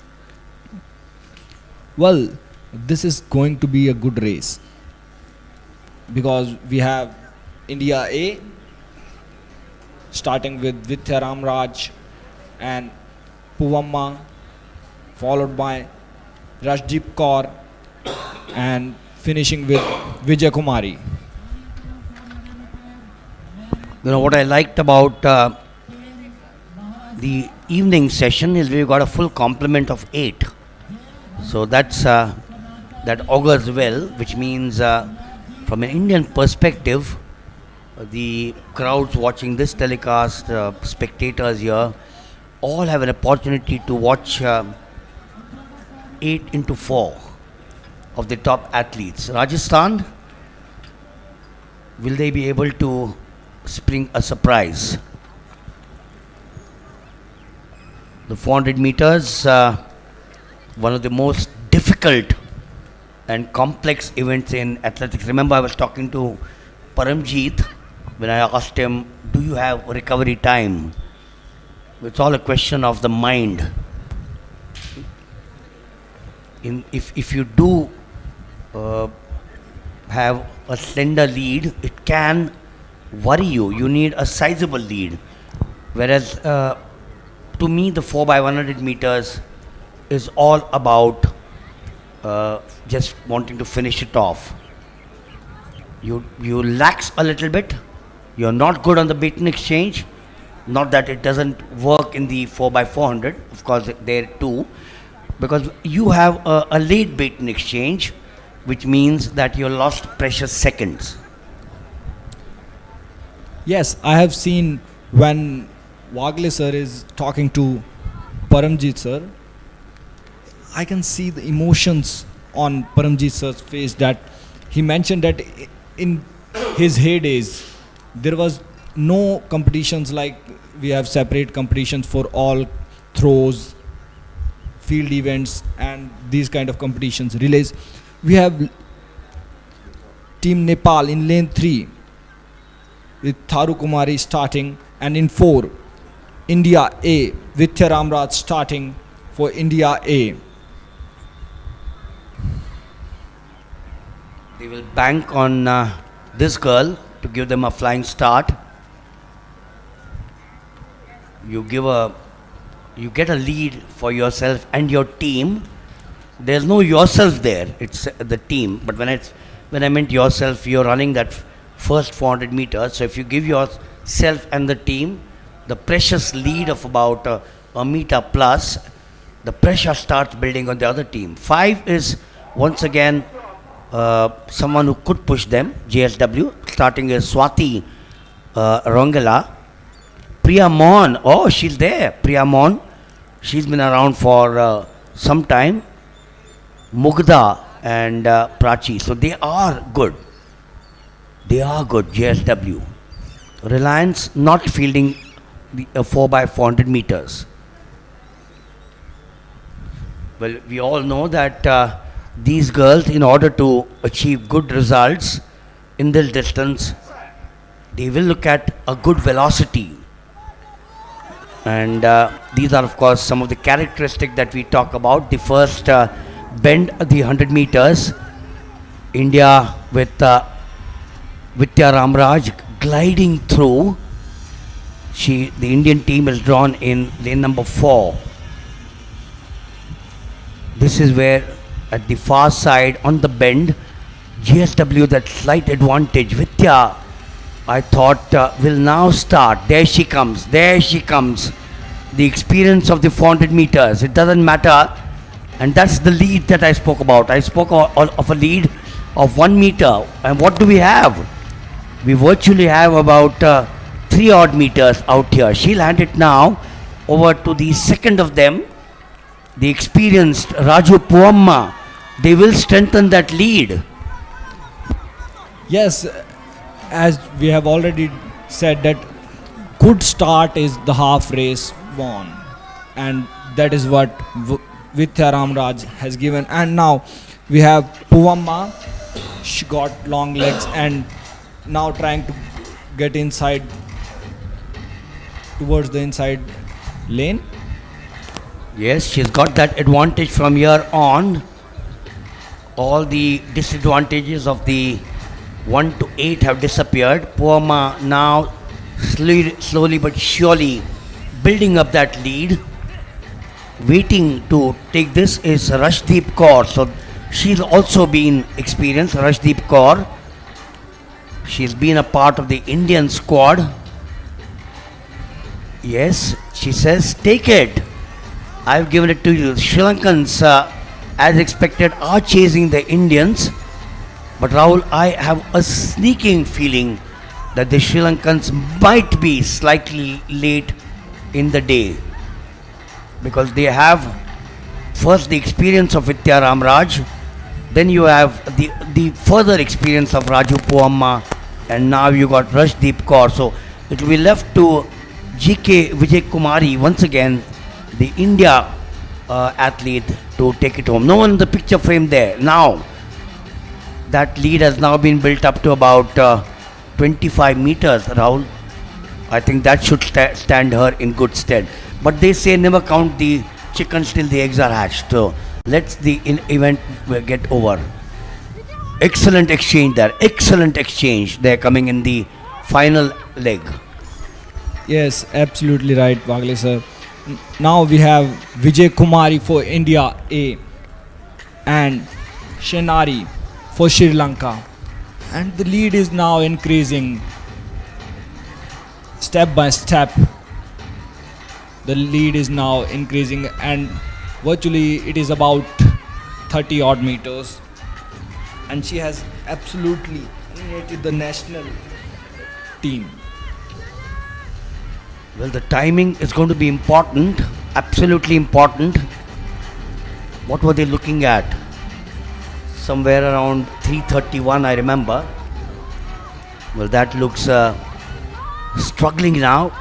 Well, this is going to be a good race because we have India A starting with Vidya Ramraj and Puvamma, followed by Rajdeep Kaur and finishing with Vijay Kumari. You know what I liked about the evening session is we've got a full complement of 8. So that's that augurs well, which means from an Indian perspective, the crowds watching this telecast, spectators here, all have an opportunity to watch 8 into 4 of the top athletes. Rajasthan, will they be able to spring a surprise? The 400 meters, one of the most difficult and complex events in athletics. Remember, I was talking to Paramjeet when I asked him, do you have recovery time? It's all a question of the mind. If you do have a slender lead, it can worry you. You need a sizable lead. Whereas to me, the 4x100 meters is all about just wanting to finish it off. You lax a little bit. You're not good on the beaten exchange. Not that it doesn't work in the 4x400, of course there too, because you have a late beaten exchange, which means that you lost precious seconds. Yes, I have seen when Wagle sir is talking to Paramjeet sir, I can see the emotions on Paramjeet sir's face that he mentioned that in his heydays there was no competitions like we have separate competitions for all throws, field events and these kind of competitions, relays. We have Team Nepal in lane 3 with Tharu Kumari starting, and in 4 India A, Vidya Ramraj starting for India A. They will bank on this girl to give them a flying start. You get a lead for yourself and your team. There's no yourself there, it's the team. But when I meant yourself, you're running that first 400 meters. So if you give yourself and the team the precious lead of about a meter plus, the pressure starts building on the other team. 5 is once again someone who could push them, JSW, starting as Swati Rongela. Priya Mon, oh, she's there. Priya Mon, she's been around for some time. Mugdha and Prachi, so they are good. They are good, JSW. Reliance not fielding the 4x400 meters. Well, we all know that these girls, in order to achieve good results in this distance, they will look at a good velocity. And these are, of course, some of the characteristics that we talk about. The first bend, the 100 meters, India with Vidya Ramraj gliding through. The Indian team is drawn in lane number 4. This is where at the far side on the bend, GSW that slight advantage. Vidya, I thought will now start. There she comes. There she comes. The experience of the 400 meters. It doesn't matter. And that's the lead that I spoke about. I spoke of a lead of 1 meter. And what do we have? We virtually have about 3 odd meters out here. She'll hand it now over to the second of them, the experienced Raju Puamma. They will strengthen that lead. Yes, as we have already said that good start is the half race won, and that is what Vidya Ramraj has given. And now we have Puamma. She got long legs and now trying to get inside towards the inside lane. Yes, she's got that advantage from here on. All the disadvantages of the 1 to 8 have disappeared. Puamma now slowly but surely building up that lead. Waiting to take this is Rashdeep Kaur. So she's also been experienced, Rashdeep Kaur. She's been a part of the Indian squad. Yes, she says, take it. I've given it to you. Sri Lankans, as expected, are chasing the Indians. But Rahul, I have a sneaking feeling that the Sri Lankans might be slightly late in the day. Because they have first the experience of Vidya Ramraj, then you have the further experience of Raju Puamma, and now you got Rashdeep Kaur. So it will be left to GK Vijay Kumari, once again the India athlete, to take it home. No one in the picture frame there. Now that lead has now been built up to about 25 meters, Rahul. I think that should stand her in good stead. But they say never count the chickens till the eggs are hatched. So let's the event get over. Excellent exchange there. Excellent exchange. They're coming in the final leg. Yes, absolutely right, Wagle sir. Now we have Vijay Kumari for India A and Shenari for Sri Lanka. And the lead is now increasing step by step. The lead is now increasing and virtually it is about 30 odd meters. And she has absolutely dominated the national team. Well, the timing is going to be important, absolutely important. What were they looking at? Somewhere around 3:31, I remember. Well, that looks struggling now.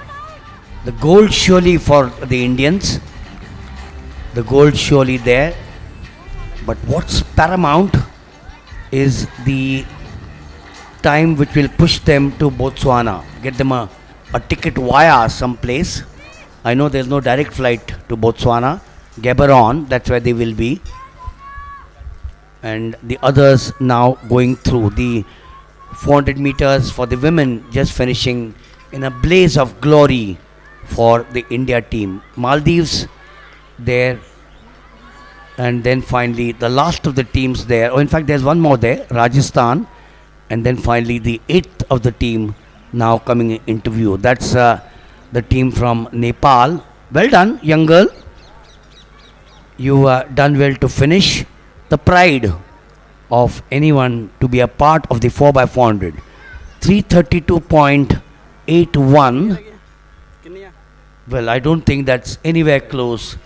The gold surely for the Indians. The gold surely there. But what's paramount is the time which will push them to Botswana, get them a ticket via some place. I know there's no direct flight to Botswana. Gaborone, that's where they will be. And the others now going through the 400 meters for the women, just finishing in a blaze of glory for the India team. Maldives there, and then finally the last of the teams there. Oh, in fact, there's one more there, Rajasthan, and then finally the 8th of the team now coming into view. That's the team from Nepal. Well done, young girl. You done well to finish. The pride of anyone to be a part of the 4x400. 332.81. Well, I don't think that's anywhere close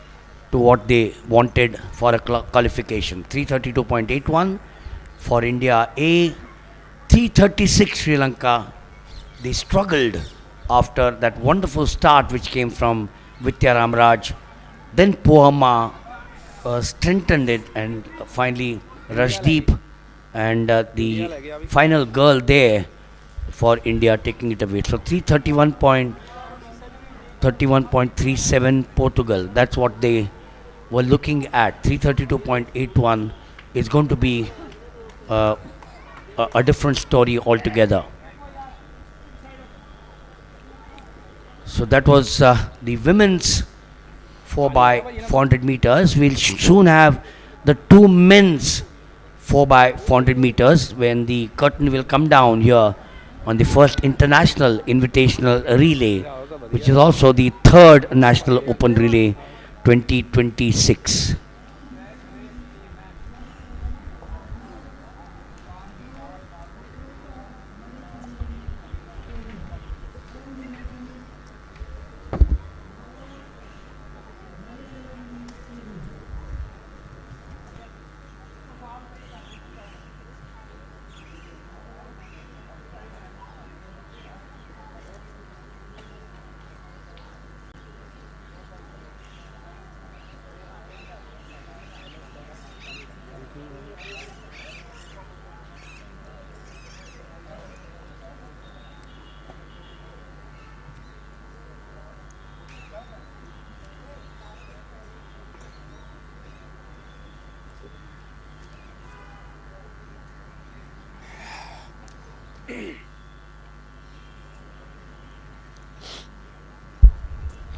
to what they wanted for a qualification. 332.81 for India A. 336 Sri Lanka. They struggled after that wonderful start which came from Vidya Ramraj. Then Puamma strengthened it, and finally Rashdeep and the final girl there for India taking it away. So 331.37 Portugal. That's what they were looking at. 332.81 is going to be a different story altogether. So that was the women's 4 by 400 meters. We'll soon have the two men's 4 by 400 meters when the curtain will come down here on the first international invitational relay, which is also the third national open relay 2026.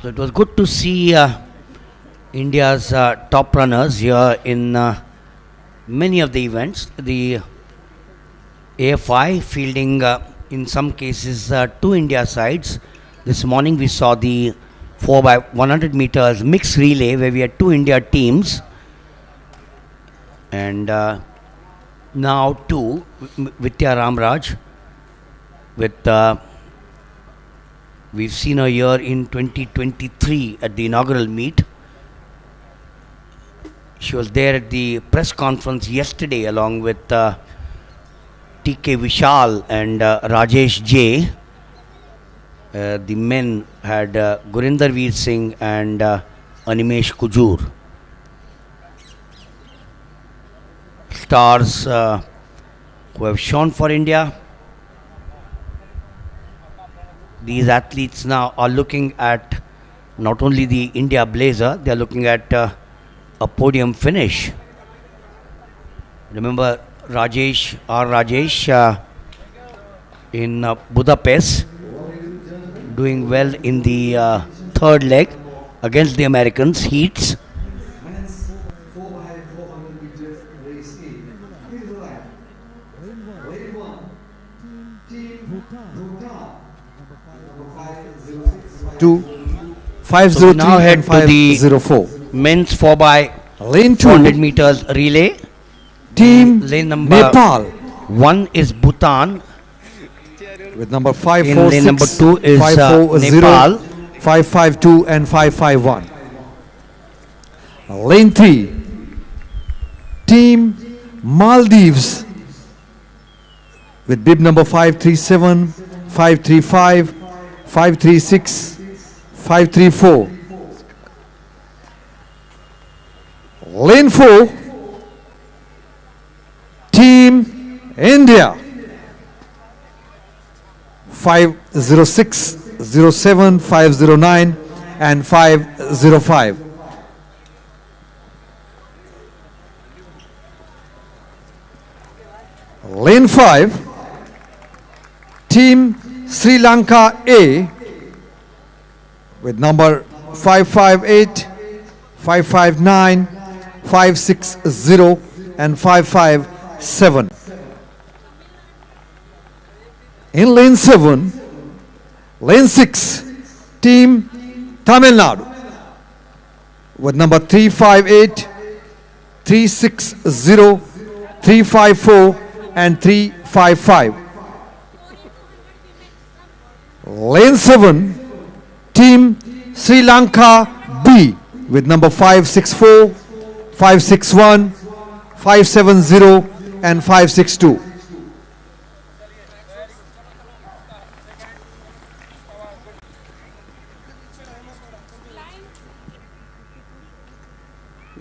So it was good to see India's top runners here in many of the events. The AFI fielding in some cases two India sides. This morning we saw the 4 by 100 meters mixed relay where we had two India teams. And now two, Vidya Ramraj with we've seen her here in 2023 at the inaugural meet. She was there at the press conference yesterday along with TK Vishal and Rajesh J. The men had Gurinder Veer Singh and Animesh Kujur. Stars who have shone for India. These athletes now are looking at not only the India blazer, they are looking at a podium finish. Remember Rajesh in Budapest doing well in the third leg against the Americans heats. To So 503 we now head and to the 504. men's 4 by Lane 400 2, meters relay. Team Lane number Nepal 1 is Bhutan. with number In lane number 546, 2 is 540, Nepal. 552 and 551. Lane 3, Team Maldives with bib number 537, 535, 536, 534. Lane 4, Team India 506, 07, 509 and 505. Lane 5, Team Sri Lanka A with number 558, 559, 560 and 557. In lane 7, lane 6, Team Tamil Nadu with number 358, 360, 354 and 355. Lane 7, Team Sri Lanka B with number 564, 561, 570 and 562.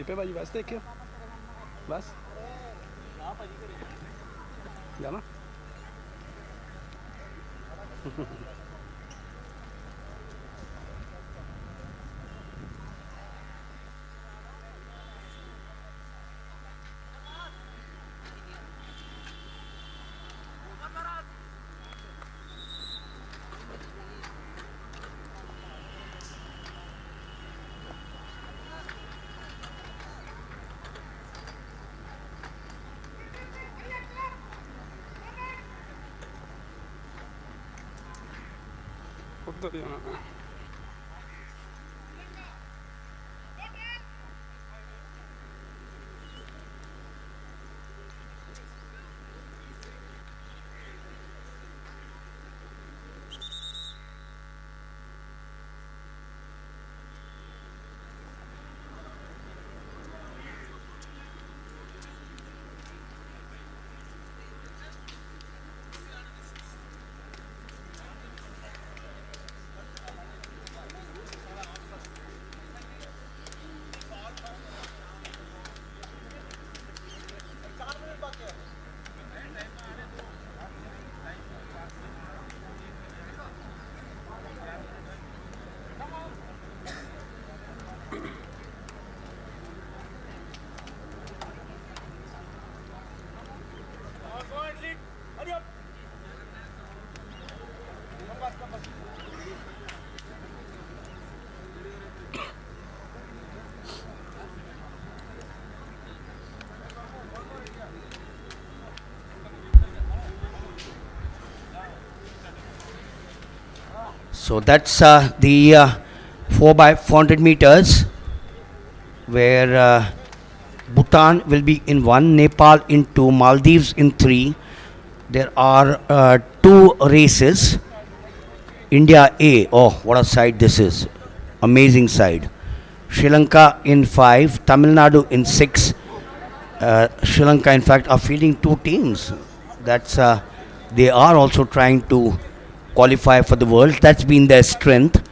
दीपे भाजी बस देखियो बस जाना तो दिया ना। So that's the 4 by 400 meters, where Bhutan will be in 1, Nepal in 2, Maldives in 3. There are 2 races. India A, oh what a side this is, amazing side. Sri Lanka in 5, Tamil Nadu in 6. Sri Lanka in fact are fielding 2 teams. That's they are also trying to qualify for the world. That's been their strength.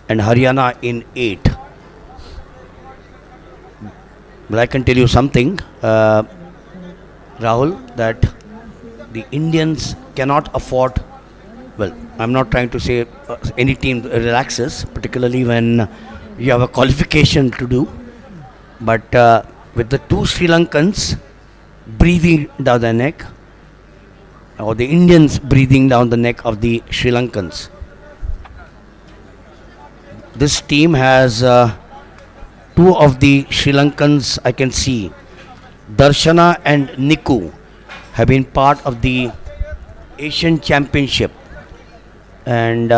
And Haryana in 8. But I can tell you something, Rahul, that the Indians cannot afford, well, I'm not trying to say any team relaxes, particularly when you have a qualification to do. But with the 2 Sri Lankans breathing down the neck, or the Indians breathing down the neck of the Sri Lankans, this team has 2 of the Sri Lankans I can see. Darshana and Niku have been part of the Asian Championship. And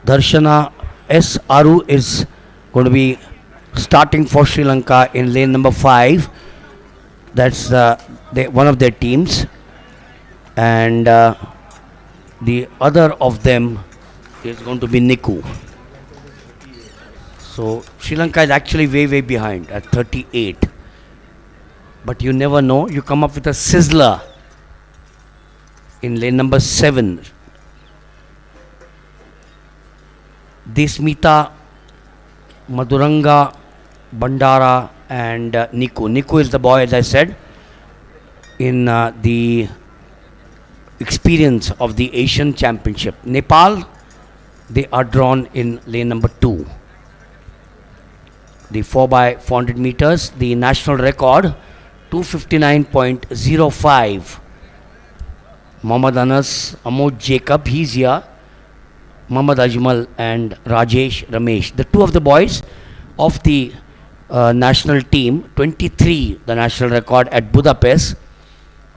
Darshana S. Aru is going to be starting for Sri Lanka in lane number 5. That's one of their teams. And the other of them is going to be Niku. So Sri Lanka is actually way behind at 38. But you never know, you come up with a sizzler in lane number 7. Desmita, Madhuranga, Bandara and Niku. Niku is the boy, as I said, in the experience of the Asian Championship. Nepal, they are drawn in lane number 2. The 4 by 400 meters, the national record 259.05. Mohammad Anas, Amod Jacob, he's here. Mohammad Ajmal and Rajesh Ramesh. The 2 of the boys of the national team, 23, the national record at Budapest,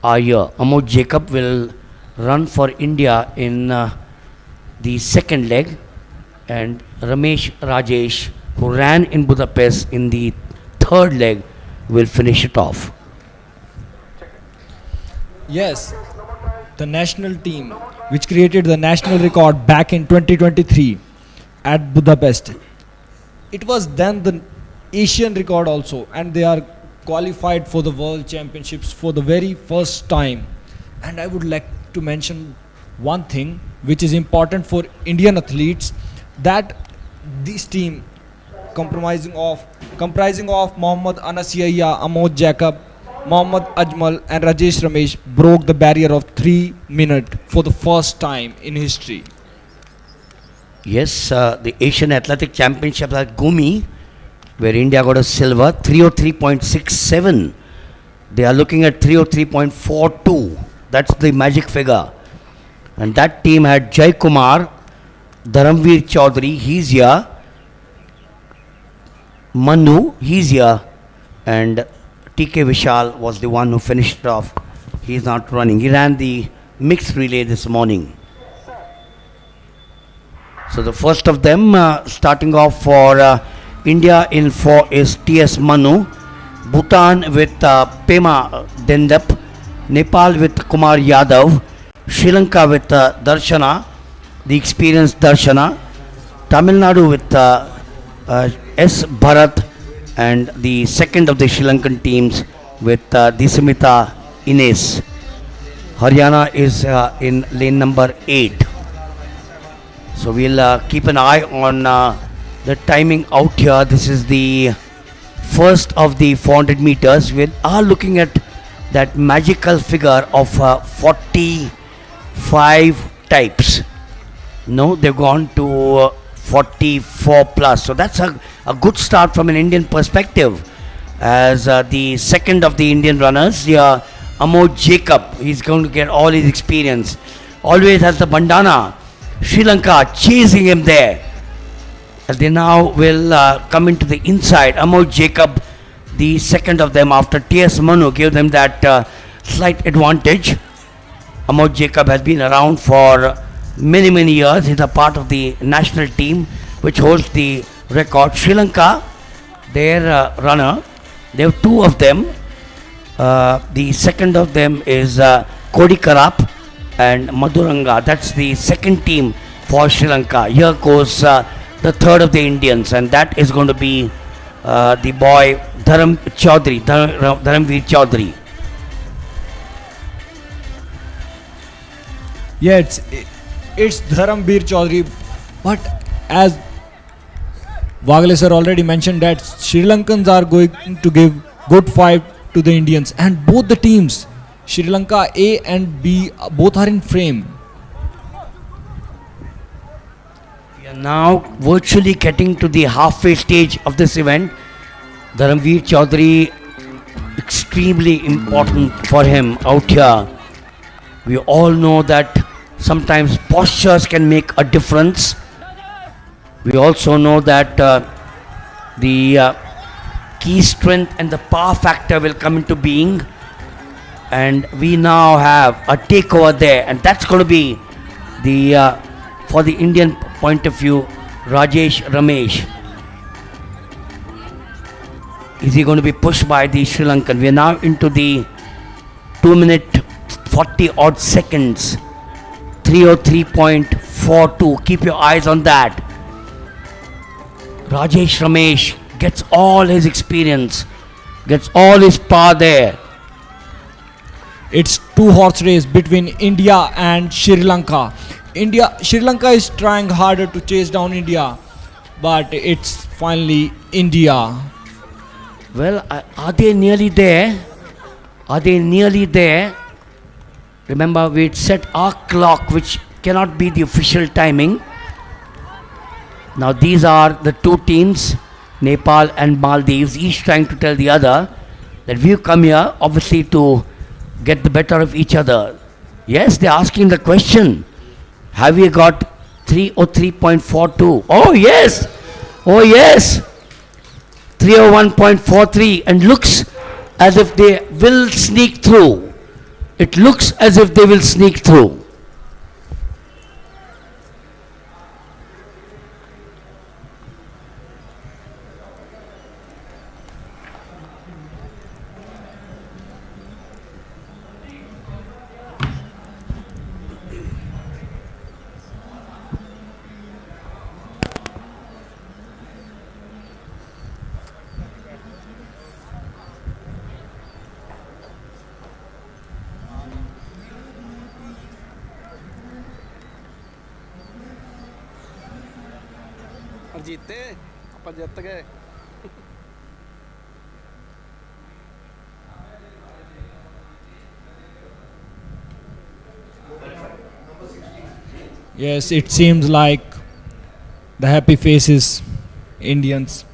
are here. Amod Jacob will run for India in the second leg, and Ramesh Rajesh, who ran in Budapest in the third leg, will finish it off. Yes, the national team which created the national record back in 2023 at Budapest. It was then the Asian record also, and they are qualified for the World Championships for the very first time. And I would like to mention one thing which is important for Indian athletes, that this team comprising of Mohammad Anas Yahya, Amod Jacob, Mohammad Ajmal and Rajesh Ramesh broke the barrier of 3 minutes for the first time in history. Yes, the Asian Athletic Championships at Gumi, where India got a silver, 303.67. They are looking at 303.42. That's the magic figure. And that team had Jai Kumar, Dharamveer Chaudhary, he's here. Manu, he's here. And TK Vishal was the one who finished it off. He's not running. He ran the mixed relay this morning. So the first of them, starting off for India in 4 is T.S. Manu, Bhutan with Pema Dendap, Nepal with Kumar Yadav, Sri Lanka with Darshana, the experienced Darshana, Tamil Nadu with S. Bharat, and the second of the Sri Lankan teams with Disamita Ines. Haryana is in lane number 8. So we'll keep an eye on the timing out here. This is the first of the 400 meters. We are looking at that magical figure of 45 types. No, they've gone to 44 plus. So that's a good start from an Indian perspective. As the second of the Indian runners, here, Amod Jacob, he's going to get all his experience. Always has the bandana. Sri Lanka chasing him there. As they now will come into the inside. Amod Jacob, the second of them after T.S. Manu, gave them that slight advantage. Amod Jacob has been around for many years. He's a part of the national team which holds the record. Sri Lanka, their runner, they have two of them. The second of them is Kodi Karap and Madhuranga. That's the second team for Sri Lanka. Here goes the third of the Indians, and that is going to be the boy Dharamveer Chaudhary. Yeah, it's Dharamveer Chaudhary, but as Wagle sir already mentioned that Sri Lankans are going to give good fight to the Indians, and both the teams, Sri Lanka A and B, both are in frame. We are now virtually getting to the halfway stage of this event. Dharamveer Chaudhary, extremely important for him out here. We all know that sometimes postures can make a difference. We also know that the key strength and the power factor will come into being, and we now have a takeover there, and that's going to be the for the Indian point of view, Rajesh Ramesh. Is he going to be pushed by the Sri Lankan? We are now into the 2 minute 40 odd seconds. 303.42. Keep your eyes on that. Rajesh Ramesh gets all his experience, gets all his power there. It's two horse race between India and Sri Lanka. Sri Lanka is trying harder to chase down India, but it's finally India. Well, are they nearly there? Are they nearly there? Remember, we set our clock, which cannot be the official timing. Now, these are the two teams, Nepal and Maldives, each trying to tell the other that we've come here, obviously, to get the better of each other. Yes, they're asking the question. Have we got 303.42? Oh, yes! Oh, yes! 301.43, and looks as if they will sneak through. It looks as if they will sneak through. जीते ਆਪਾਂ ਜਿੱਤ ਗਏ Yes, it seems like the happy faces Indians.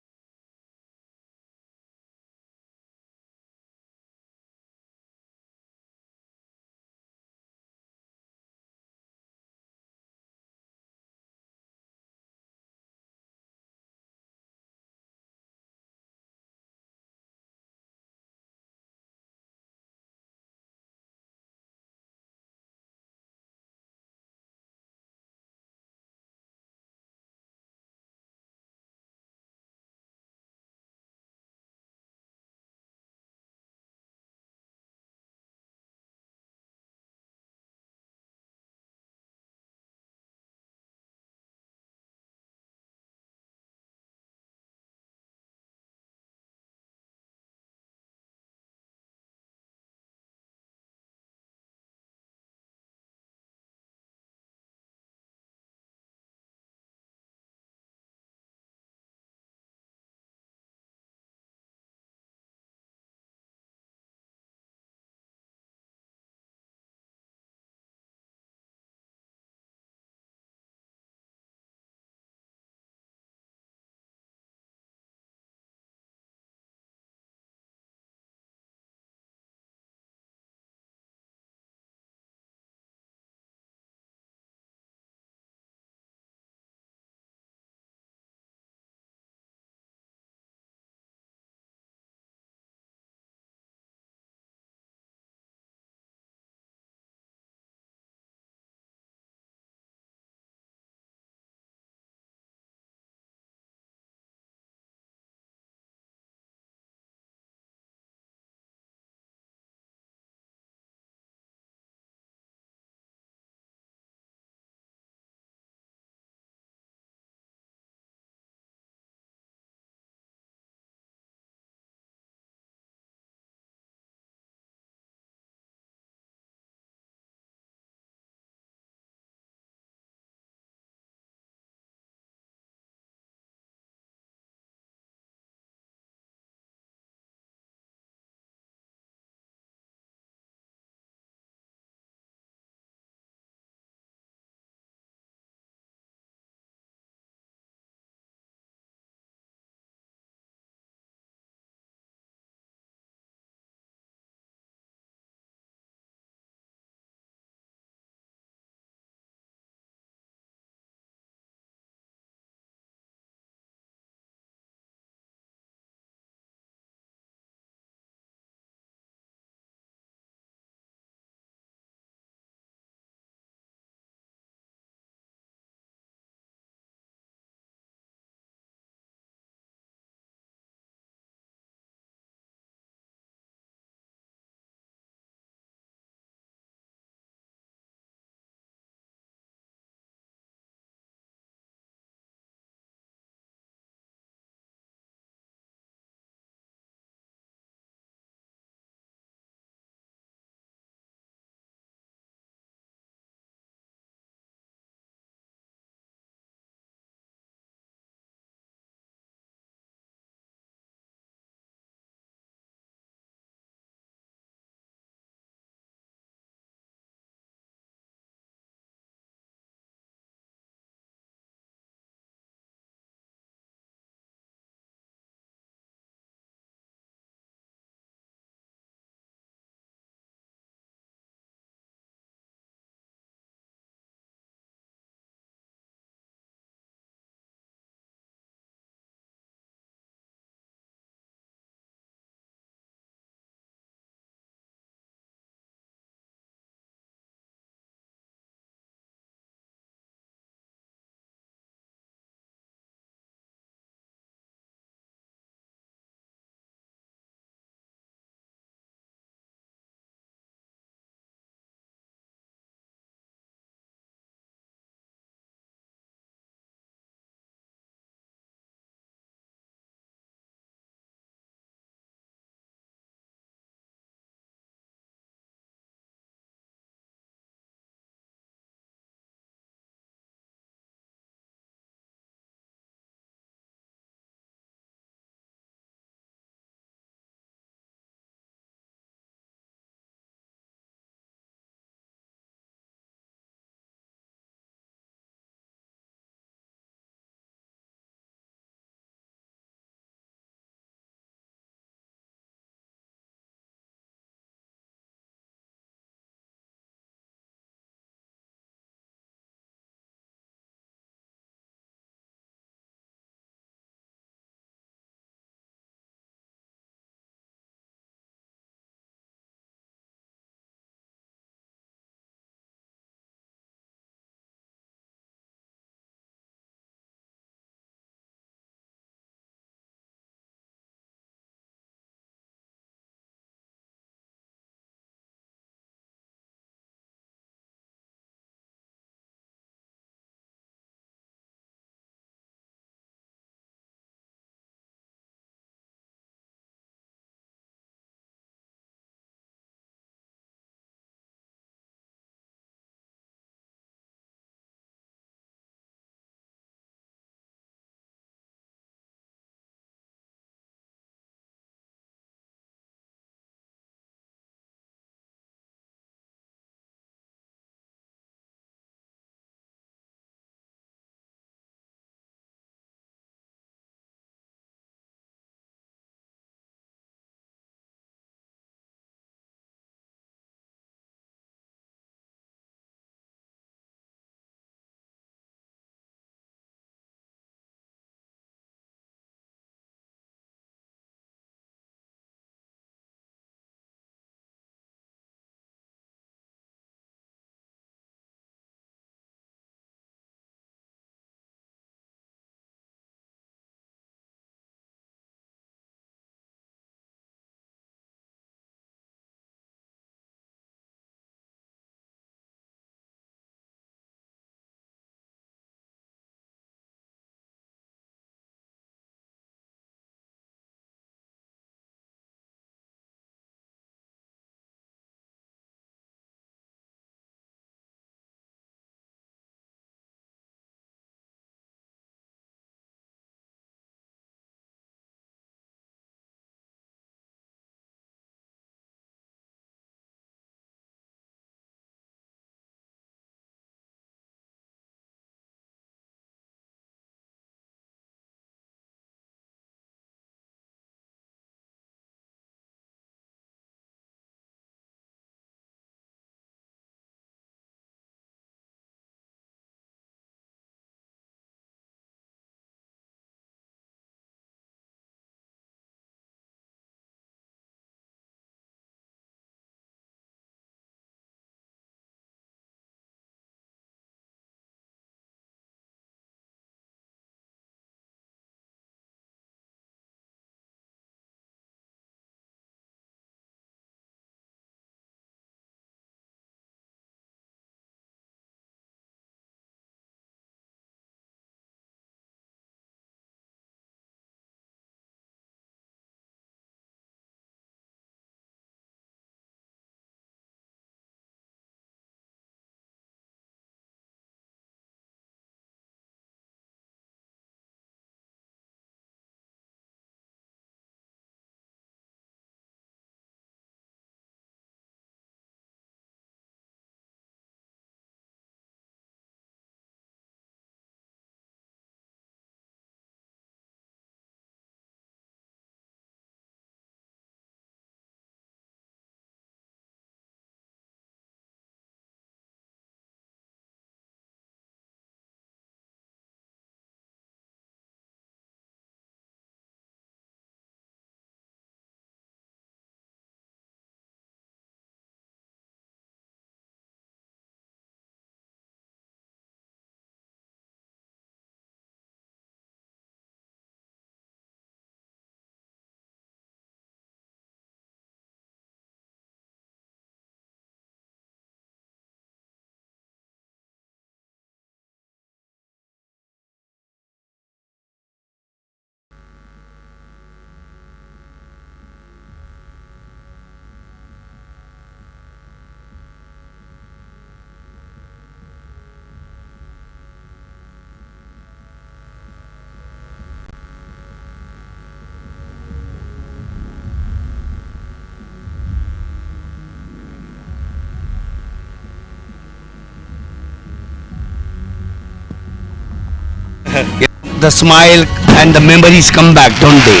The smile and the memories come back, don't they?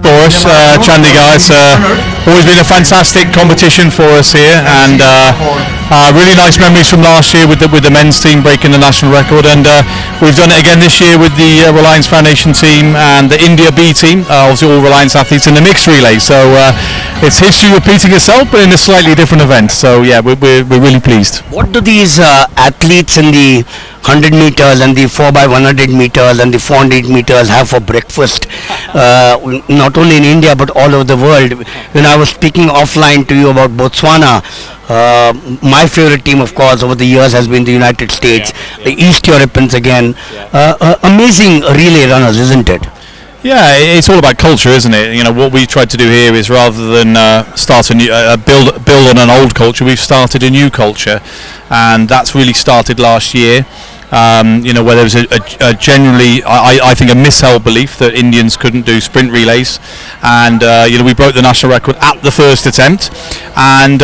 For us, Chandigarh, it's always been a fantastic competition for us here, and really nice memories from last year with the men's team breaking the national record, and we've done it again this year with the Reliance Foundation team and the India B team, obviously all Reliance athletes in the mixed relay. So it's history repeating itself, but in a slightly different event. So yeah, we're really pleased. What do these athletes in the 100 meters and the 4x100 meters and the 400 meters have for breakfast, not only in India but all over the world? When I was speaking offline to you about Botswana, my favorite team, of course, over the years has been the United States, the East Europeans again. Amazing relay runners, isn't it? Yeah, it's all about culture, isn't it? You know, what we tried to do here is rather than start a new, build on an old culture, we've started a new culture, and that's really started last year. You know, where there was a generally, I think, a misheld belief that Indians couldn't do sprint relays, and you know, we broke the national record at the first attempt, and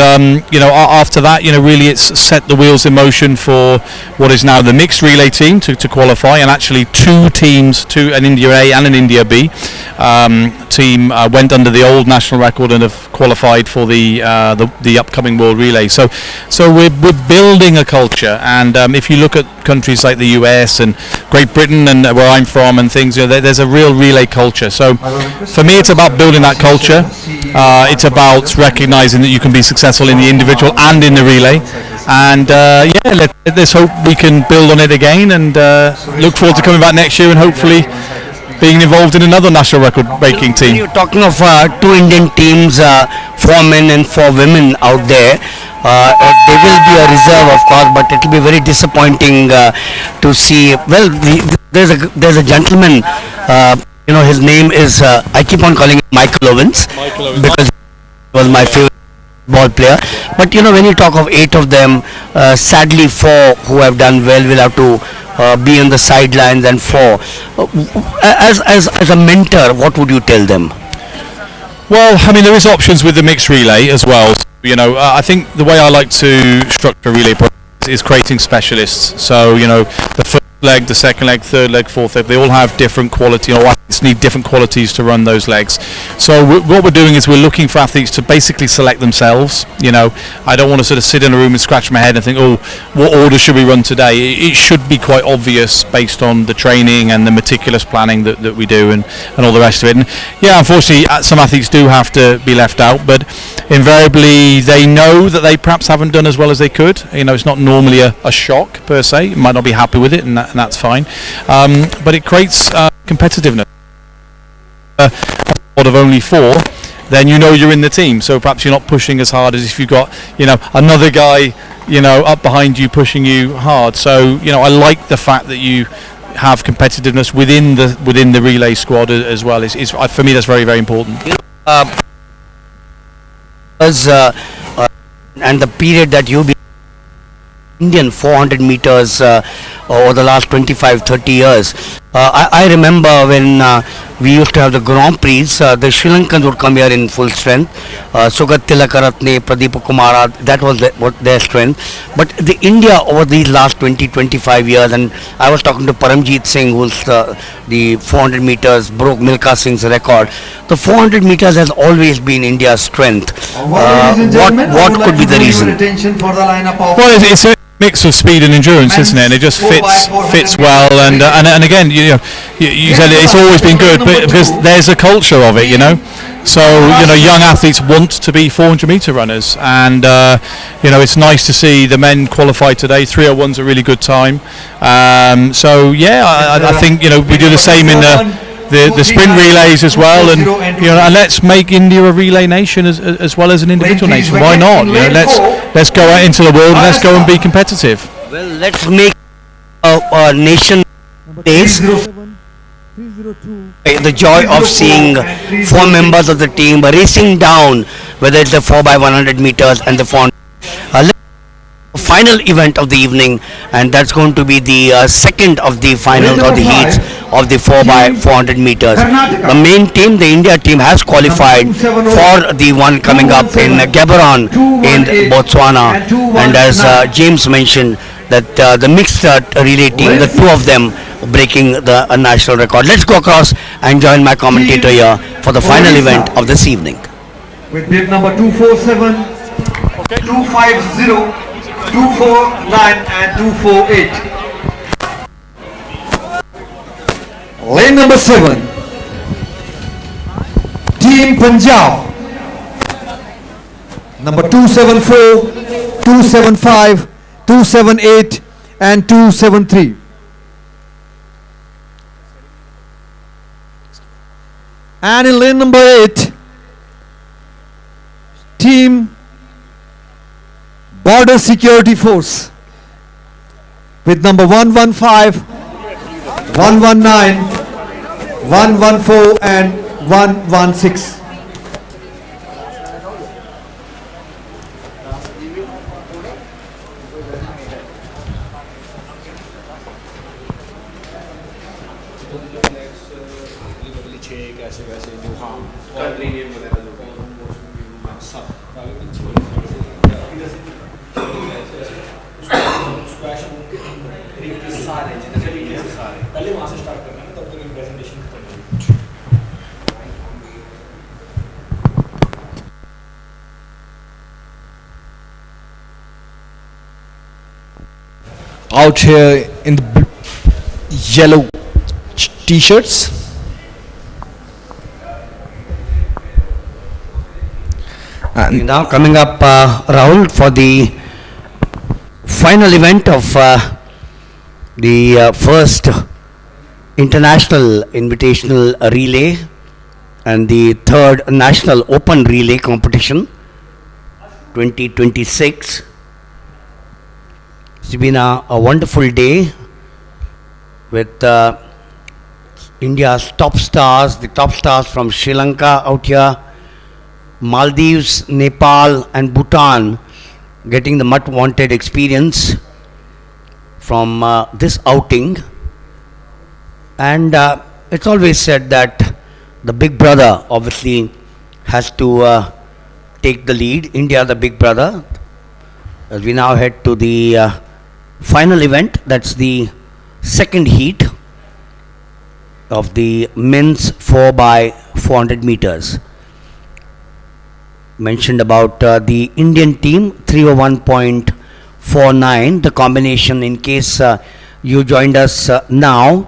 you know, after that, you know, really it's set the wheels in motion for what is now the mixed relay team to qualify, and actually two teams, an India A and an India B team went under the old national record and have qualified for the upcoming World Relay. So we're building a culture, and if you look at countries like the US and Great Britain and where I'm from and things, you know, there's a real relay culture. So for me, it's about building that culture. It's about recognizing that you can be successful in the individual and in the relay. And yeah, let's hope we can build on it again, and look forward to coming back next year and hopefully being involved in another national record breaking team. You're talking of two Indian teams, 4 men and 4 women out there. There will be a reserve, of course, but it will be very disappointing to see. Well, there's a gentleman, you know, his name is, I keep on calling him Michael Owens, because he was my favorite ball player. But you know, when you talk of 8 of them, sadly 4 who have done well will have to be on the sidelines, and 4. As a mentor, what would you tell them? Well, I mean, there is options with the mixed relay as well. You know, I think the way I like to structure a relay program is creating specialists. So, you know, the first leg, the second leg, third leg, fourth leg, they all have different quality, or athletes need different qualities to run those legs. So what we're doing is we're looking for athletes to basically select themselves. You know, I don't want to sort of sit in a room and scratch my head and think, oh, what order should we run today? It should be quite obvious based on the training and the meticulous planning that we do, and all the rest of it. And yeah, unfortunately, some athletes do have to be left out, but invariably they know that they perhaps haven't done as well as they could. You know, it's not normally a shock per se. You might not be happy with it, and that's fine. But it creates competitiveness. A squad of only 4, then you know you're in the team. So perhaps you're not pushing as hard as if you've got, you know, another guy, you know, up behind you pushing you hard. So, you know, I like the fact that you have competitiveness within the relay squad as well. Is for me, that's very, very important. And the period that you've been Indian 400 meters over the last 25-30 years. I remember when we used to have the Grand Prix, the Sri Lankans would come here in full strength. Sugat Tilakaratne, Pradeep Kumara, that was their strength. But the India over these last 20-25 years, and I was talking to Paramjeet Singh, who's the 400 meters broke Milkha Singh's record. The 400 meters has always been India's strength. What could be the reason? Well, it's a mix of speed and endurance, isn't it? And it just fits well. And again, you know, you said it's always been good, but because there's a culture of it, you know. So, you know, young athletes want to be 400 meter runners, and you know, it's nice to see the men qualify today. 3:01's a really good time. So yeah, I think, you know, we do the same in the sprint relays as well, and you know, and let's make India a relay nation as well as an individual nation. Why not? You know, let's go out into the world and let's go and be competitive. Well, let's make a nation days. The joy of seeing 4 members of the team racing down, whether it's the 4x100 meters and the 400. Final event of the evening, and that's going to be the second of the finals or the heats of the 4x400 meters. The main team, the India team, has qualified for the one coming up in Gaborone in Botswana, and as James mentioned, that the mixed relay team, the two of them breaking the national record. Let's go across and join my commentator here for the final event of this evening. With bib number 247, 250, 249 and 248. Lane number 7. Team Punjab. Number 274, 275, 278 and 273. And in lane number 8, Team Border Security Force with number 115, 119, 114 and 116. Out here in the yellow t-shirts. And now coming up, Rahul, for the final event of the first international invitational relay and the third national open relay competition 2026. It's been a wonderful day with India's top stars, the top stars from Sri Lanka out here, Maldives, Nepal and Bhutan getting the much wanted experience from this outing. And it's always said that the big brother obviously has to take the lead, India the big brother. As we now head to the final event, that's the second heat of the men's 4x400 meters. Mentioned about the Indian team 301.49, the combination, in case you joined us now,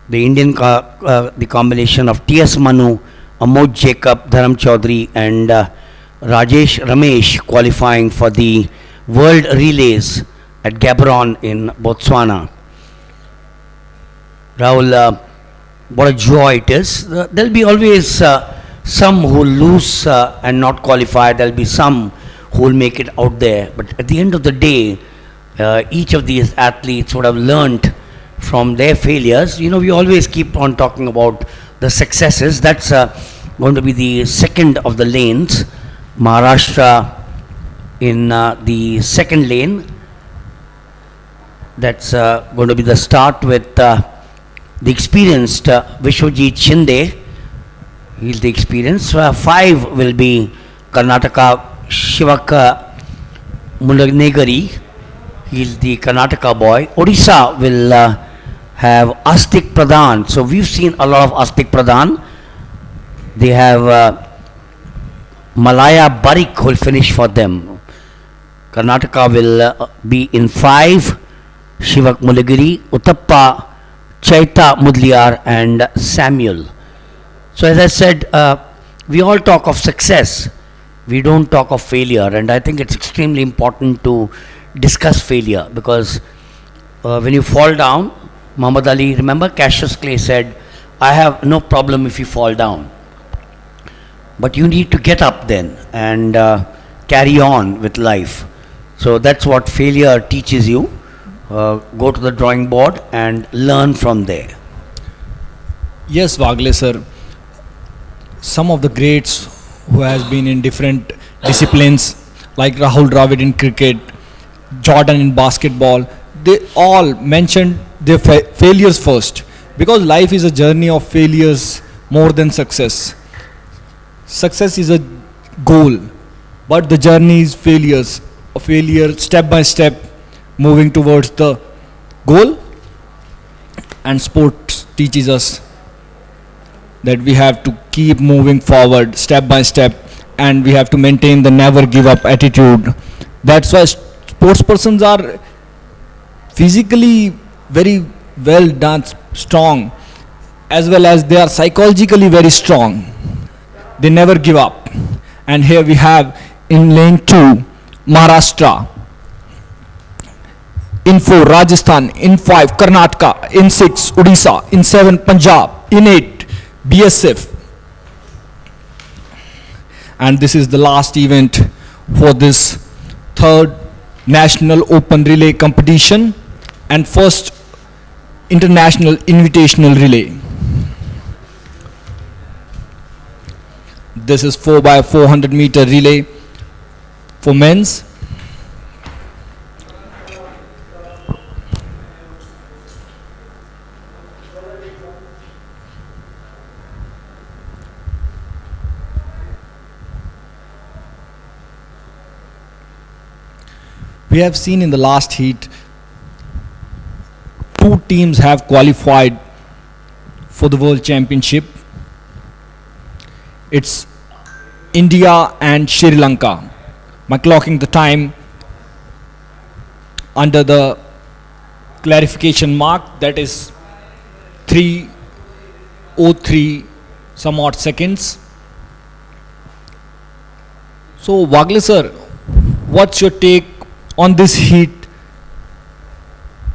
the Indian the combination of T.S. Manu, Amod Jacob, Dharam Chaudhary and Rajesh Ramesh qualifying for the World Relays at Gaborone in Botswana. Rahul, what a joy it is. There'll be always some who lose and not qualify. There'll be some who will make it out there. But at the end of the day, each of these athletes would have learned from their failures. You know, we always keep on talking about the successes. That's going to be the second of the lanes. Maharashtra in the second lane. That's going to be the start with the experienced Vishwajit Shinde. He's the experienced. 5 will be Karnataka Shivaka Mulanegari. He's the Karnataka boy. Odisha will have Astik Pradhan. So we've seen a lot of Astik Pradhan. They have Malaya Barik who will finish for them. Karnataka will be in 5. Shivak Mulagiri, Uttappa, Chaita Mudliar and Samuel. So as I said, we all talk of success. We don't talk of failure, and I think it's extremely important to discuss failure, because when you fall down, Muhammad Ali, remember Cassius Clay said, I have no problem if you fall down. But you need to get up then and carry on with life. So that's what failure teaches you. Go to the drawing board and learn from there. Yes, Wagle sir. Some of the greats who has been in different disciplines, like Rahul Dravid in cricket, Jordan in basketball, they all mentioned their failures first, because life is a journey of failures more than success. Success is a goal, but the journey is failures, a failure step by step, moving towards the goal. And sports teaches us that we have to keep moving forward step by step, and we have to maintain the never give up attitude. That's why sports persons are physically very well done, strong, as well as they are psychologically very strong. They never give up. And here we have in lane 2 Maharashtra, in 4 Rajasthan, in 5 Karnataka, in 6 Odisha, in 7 Punjab, in 8 BSF. And this is the last event for this third National Open Relay competition and first International Invitational Relay. This is 4x400 meter relay for men's. We have seen in the last heat, 2 teams have qualified for the World Championship. It's India and Sri Lanka. My clocking the time under the clarification mark, that is 3:03 some odd seconds. So Wagle sir, what's your take on this heat?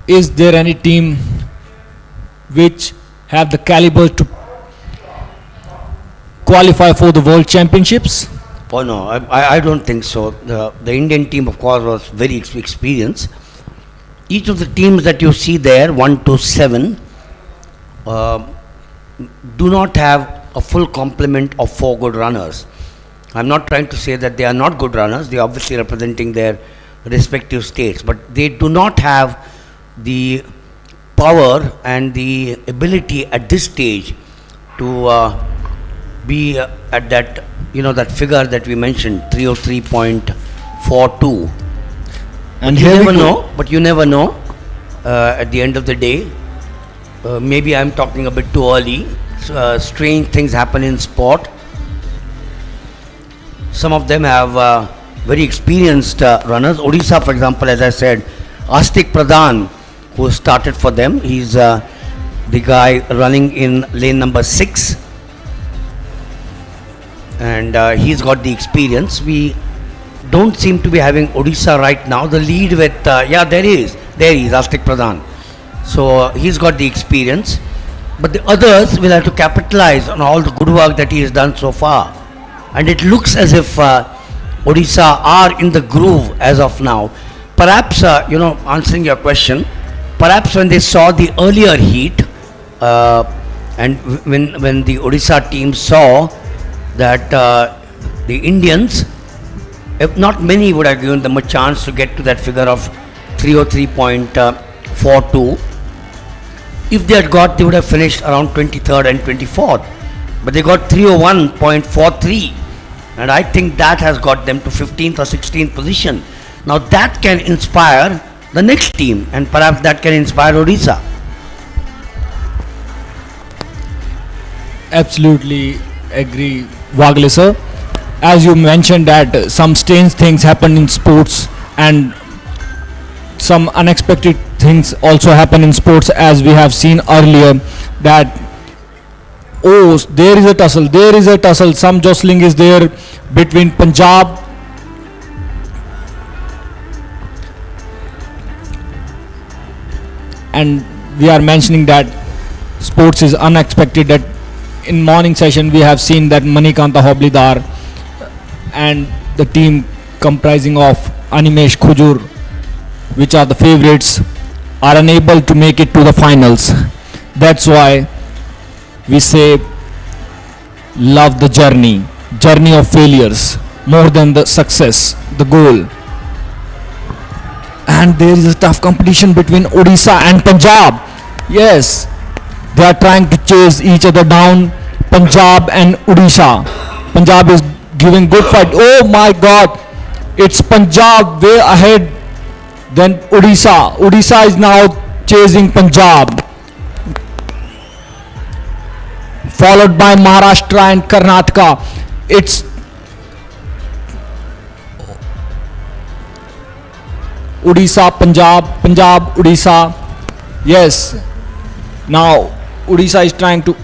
Is there any team which have the caliber to qualify for the World Championships? Oh no, I don't think so. The Indian team, of course, was very experienced. Each of the teams that you see there, 1 to 7, do not have a full complement of 4 good runners. I'm not trying to say that they are not good runners. They are obviously representing their respective states, but they do not have the power and the ability at this stage to be at that, that figure that we mentioned, 303.42. And You here we never go. know, but you never know at the end of the day. Maybe I'm talking a bit too early. Strange things happen in sport. Some of them have very experienced runners. Odisha, for example, as I said, Astik Pradhan, who started for them, he's the guy running in lane number 6. And he's got the experience. We don't seem to be having Odisha right now. The lead with, there he is, Astik Pradhan. So he's got the experience. But the others will have to capitalize on all the good work that he has done so far. And it looks as if Odisha are in the groove as of now. Perhaps, answering your question, perhaps when they saw the earlier heat, and when the Odisha team saw that the Indians, if not many, would have given them a chance to get to that figure of 303.42. If they had got, they would have finished around 23rd and 24th. But they got 301.43. And I think that has got them to 15th or 16th position. Now that can inspire the next team, and perhaps that can inspire Odisha. Absolutely agree, Wagle sir. As you mentioned that some strange things happen in sports and some unexpected things also happen in sports, as we have seen earlier that there is a tussle, some jostling is there between Punjab and we are mentioning that sports is unexpected. That in morning session we have seen that Manikanta Hoblidar and the team comprising of Animesh Khujur, which are the favorites, are unable to make it to the finals. That's why we say love the journey of failures more than the success, the goal. And there is a tough competition between Odisha and Punjab. Yes, they are trying to chase each other down, Punjab and Odisha. Punjab is giving good fight. Oh my God, it's Punjab way ahead Then Odisha. Odisha is now chasing Punjab. Followed by Maharashtra and Karnataka. It's Odisha, Punjab, Punjab, Odisha. Yes. Now Odisha is trying to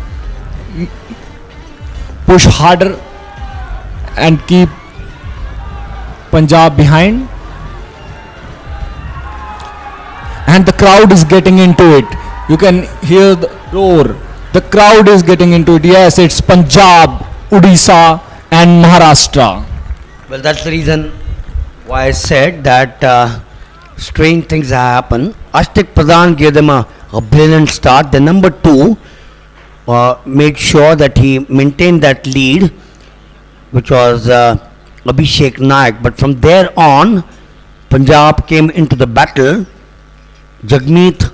push harder and keep Punjab behind. And the crowd is getting into it. You can hear the roar. The crowd is getting into it. Yes, it's Punjab, Odisha and Maharashtra. Well, that's the reason why I said that strange things happen. Ashtik Pradhan gave them a brilliant start. The number 2 made sure that he maintained that lead, which was Abhishek Naik. But from there on, Punjab came into the battle. Jagmeet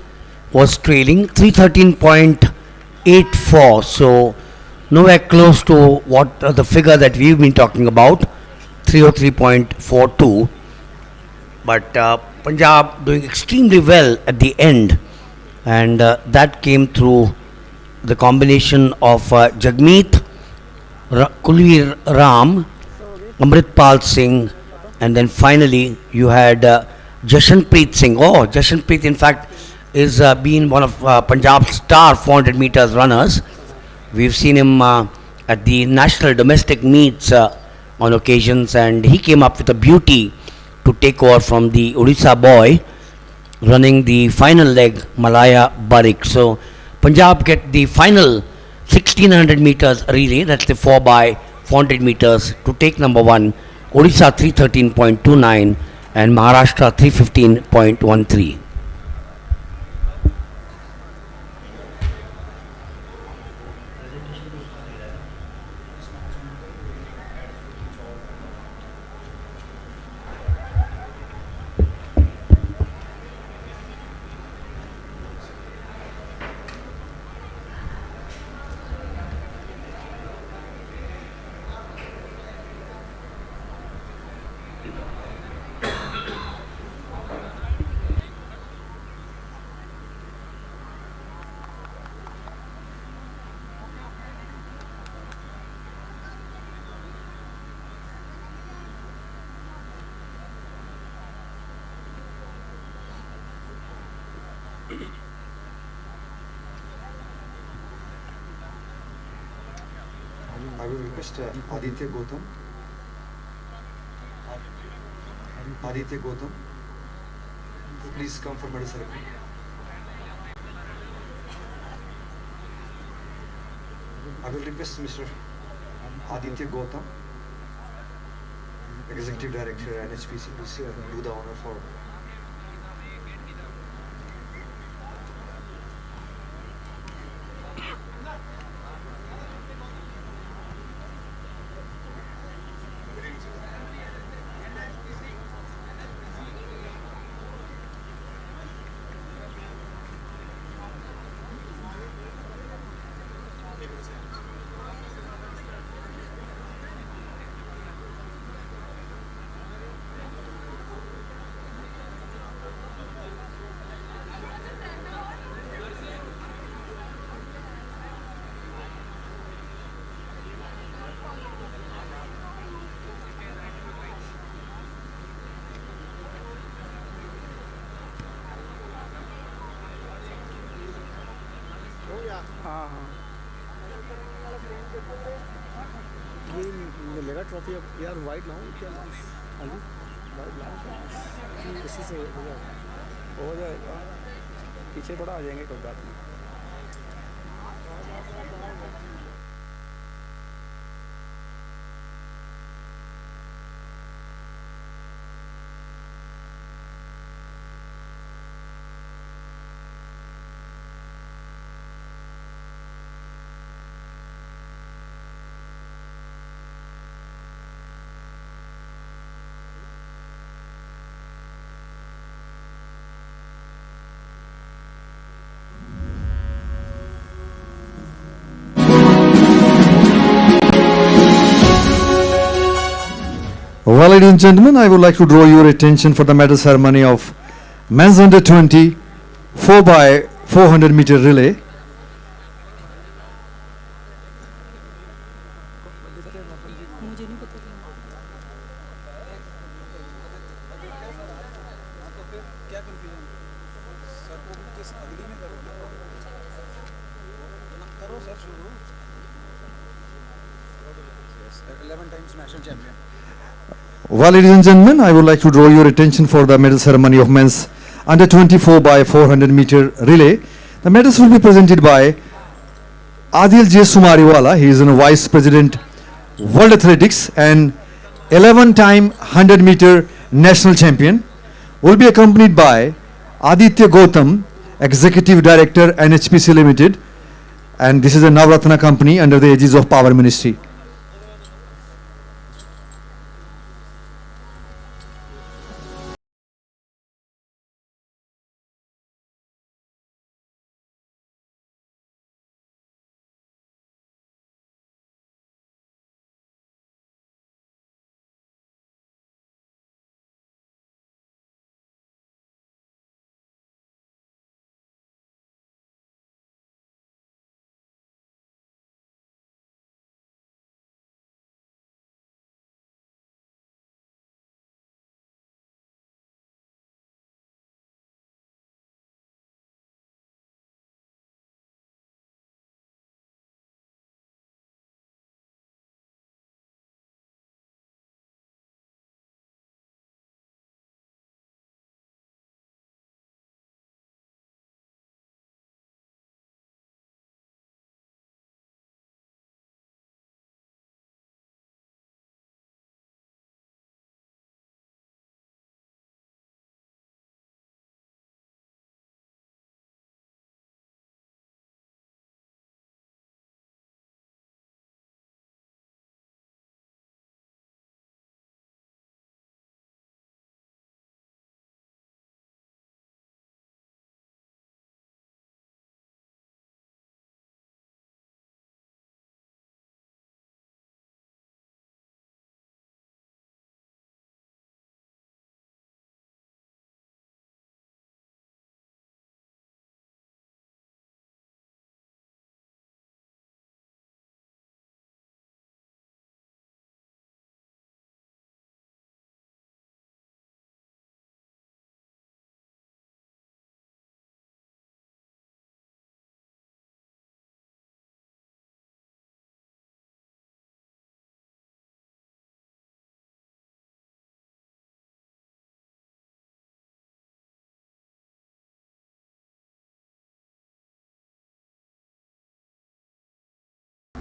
was trailing 313.84, so nowhere close to what the figure that we've been talking about, 303.42. But Punjab doing extremely well at the end, and that came through the combination of Jagmeet, Kulveer Ram, Amritpal Singh, and then finally you had Jashanpreet Singh. Oh, Jashanpreet in fact is been one of Punjab's star 400 meters runners. We've seen him at the national domestic meets on occasions, and he came up with a beauty to take over from the Odisha boy running the final leg, Malaya Barik. So Punjab get the final 1600 meters relay, that's the 4 by 400 meters, to take number 1, Odisha 313.29 and Maharashtra 315.13. I will request Aditya Gautam. Aditya Gautam, please come for medal ceremony. I will request Mr. Aditya Gautam, Executive Director NHPC, please do the honor for. हाँ हाँ ये मिलेगा trophy अब यार white लाऊं क्या हाँ जी white लाऊं इसी से हो जाएगा पीछे थोड़ा आ जाएंगे कोई बात नहीं Well, ladies and gentlemen, I would like to draw your attention for the medal ceremony of Men's under 20, 4 by 400 meter relay. Well, ladies and gentlemen, I would like to draw your attention for the medal ceremony of men's under 24 by 400 meter relay. The medals will be presented by Adil J. Sumariwala. He is a Vice President, World Athletics and 11-time 100 meter national champion. Will be accompanied by Aditya Gautam, Executive Director, NHPC Limited. And this is a Navratna company under the aegis of Power Ministry.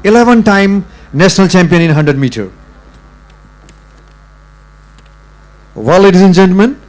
Eleven-time national champion in 100 meter. Well, ladies and gentlemen,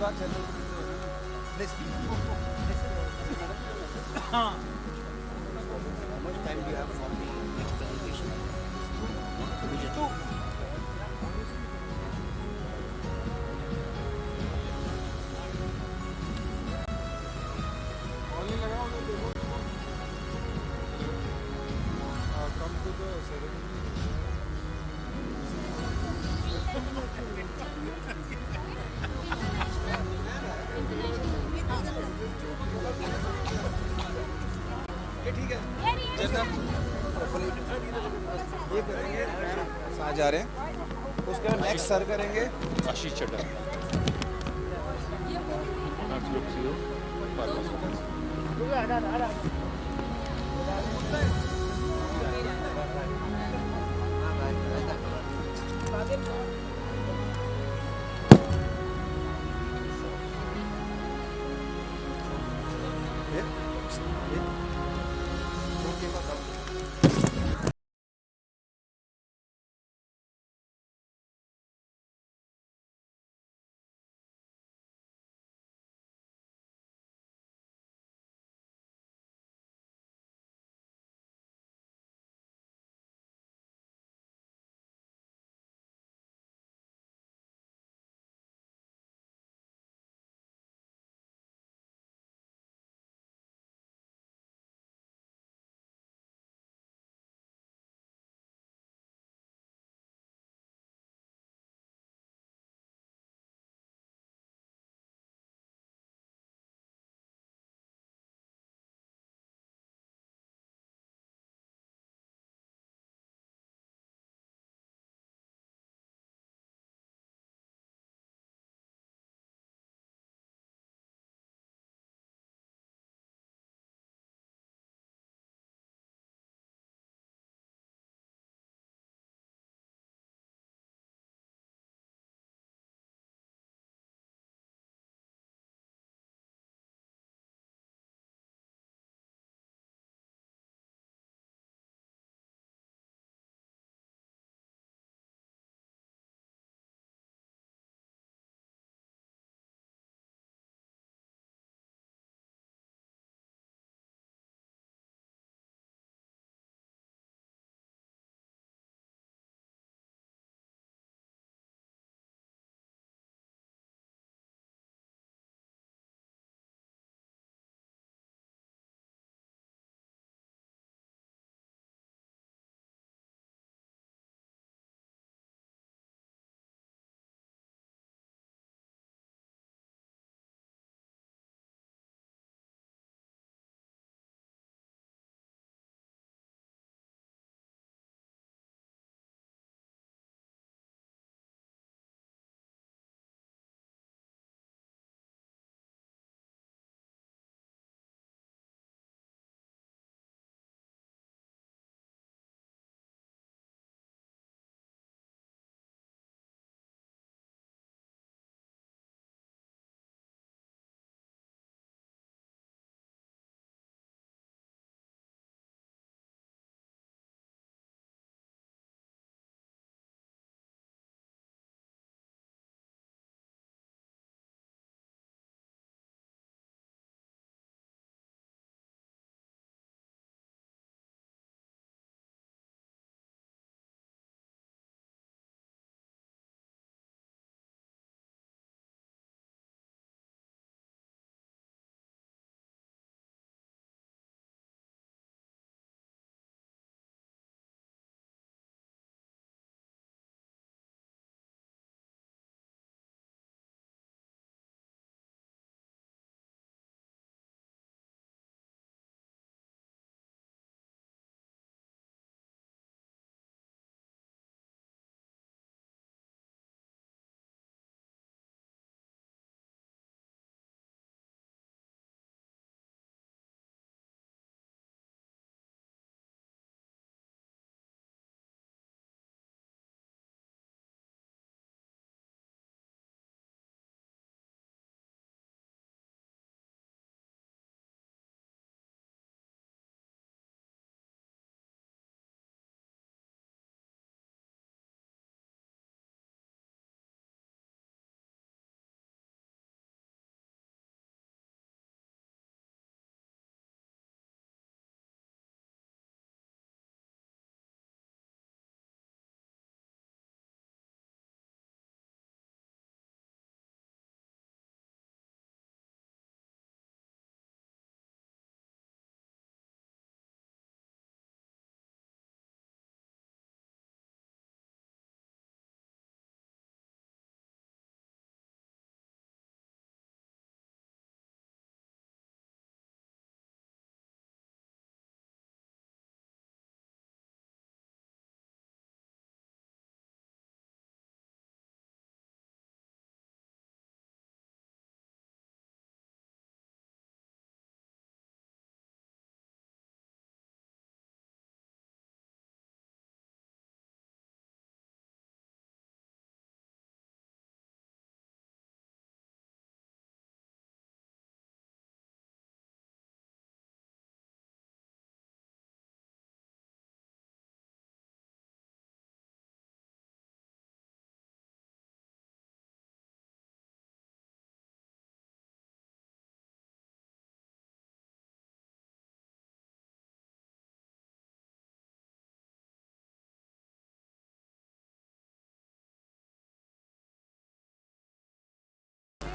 How much time do you have for the next presentation? Immediately. ये करेंगे आ जा रहे हैं उसके बाद next sir करेंगे आशीष चड्डा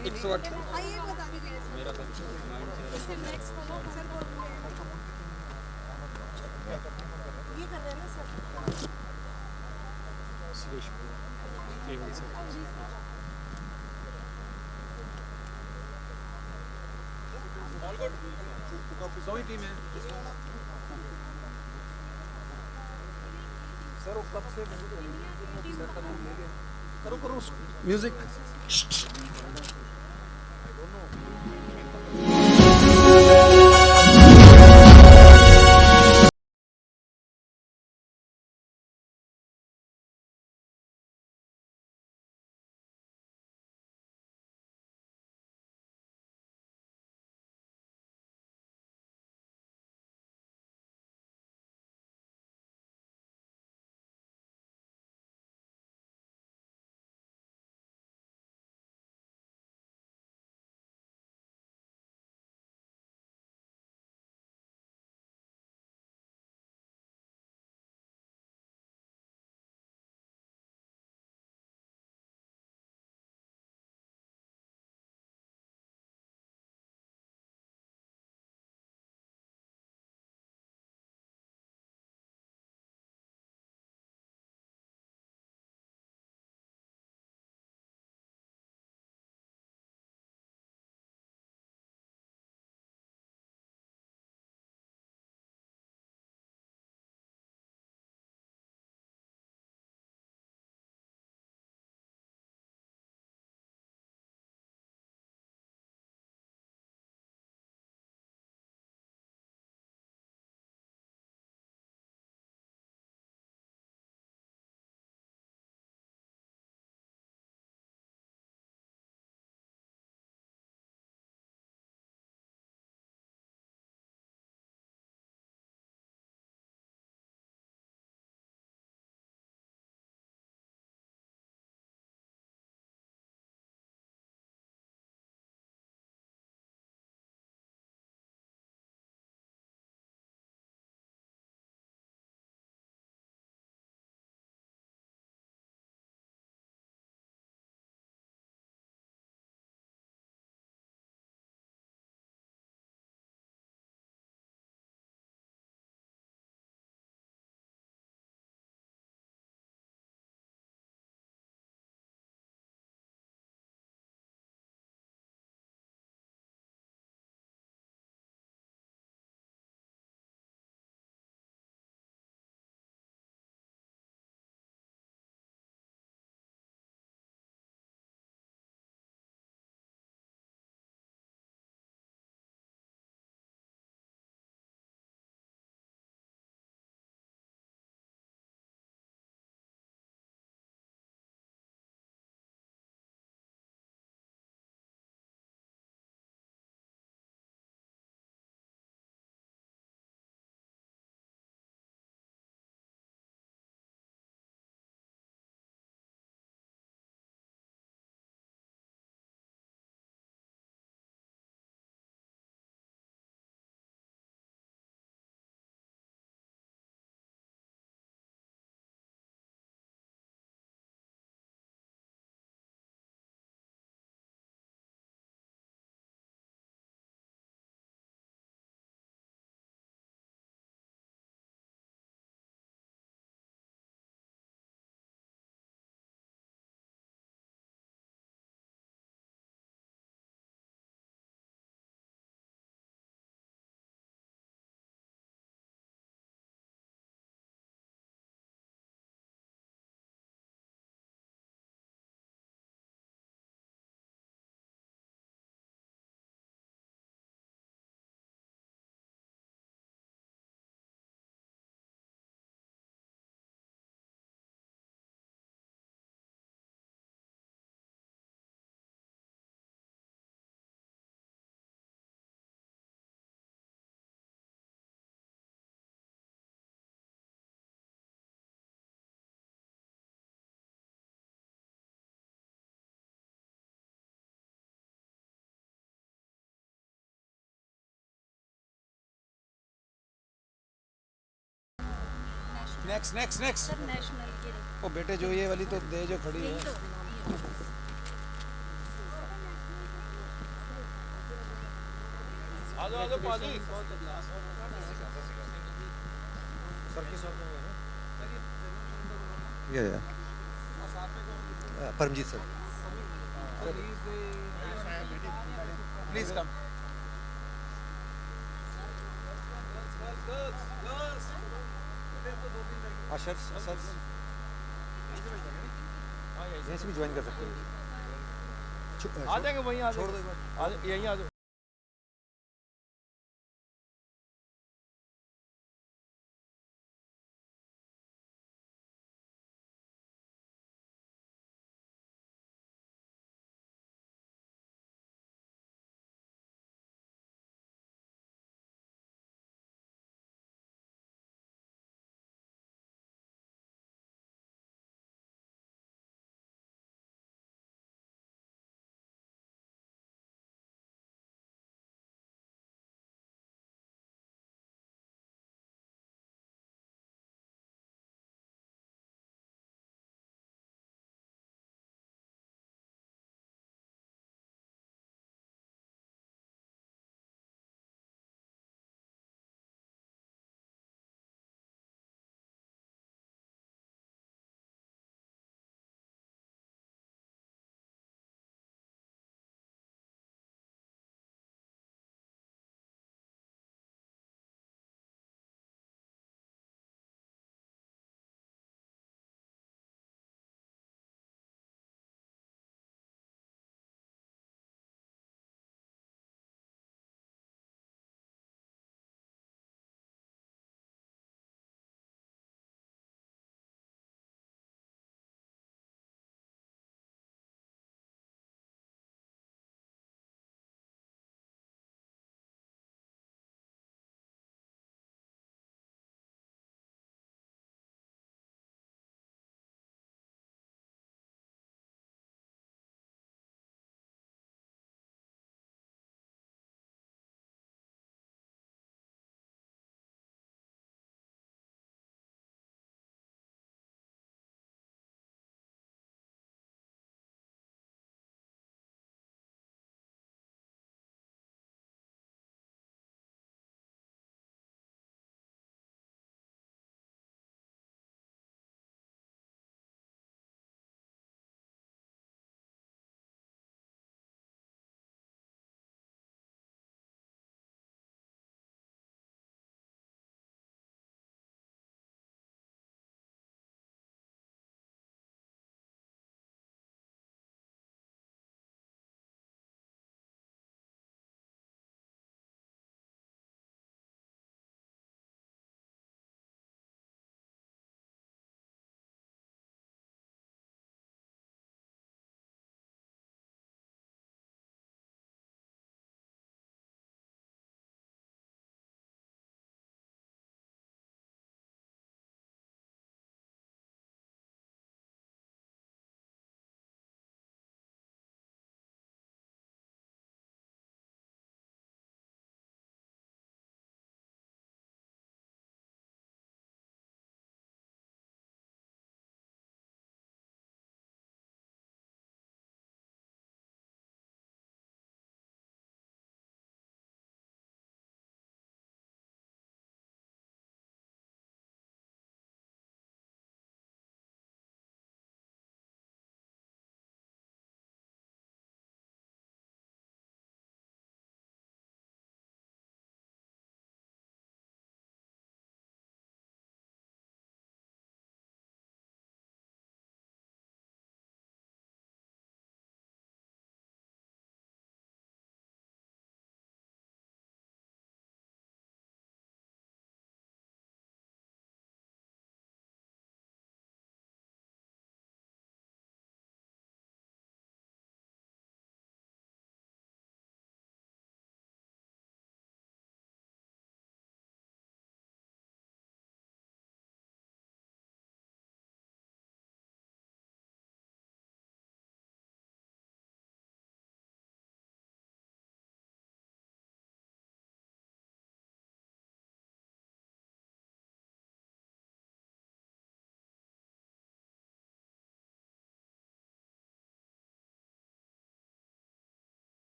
108 हाँ ये बता दीजिए मेरा तो इससे नेक्स्ट फॉलो सर बोल रहे हैं ये कर रहे हैं ना सर सर वो कब से सर का नाम ले लिया करो करो म्यूजिक नेक्स्ट नेक्स्ट नेक्स्ट ओ बेटे जो ये वाली तो दे जो खड़ी है Yeah, yeah. Paramjit sir. Please come. Ashar sir. यहीं से भी ज्वाइन कर सकते हो आ जाएंगे वहीं आ छोड़ दो जाएंगे एक बार यहीं आ जाओ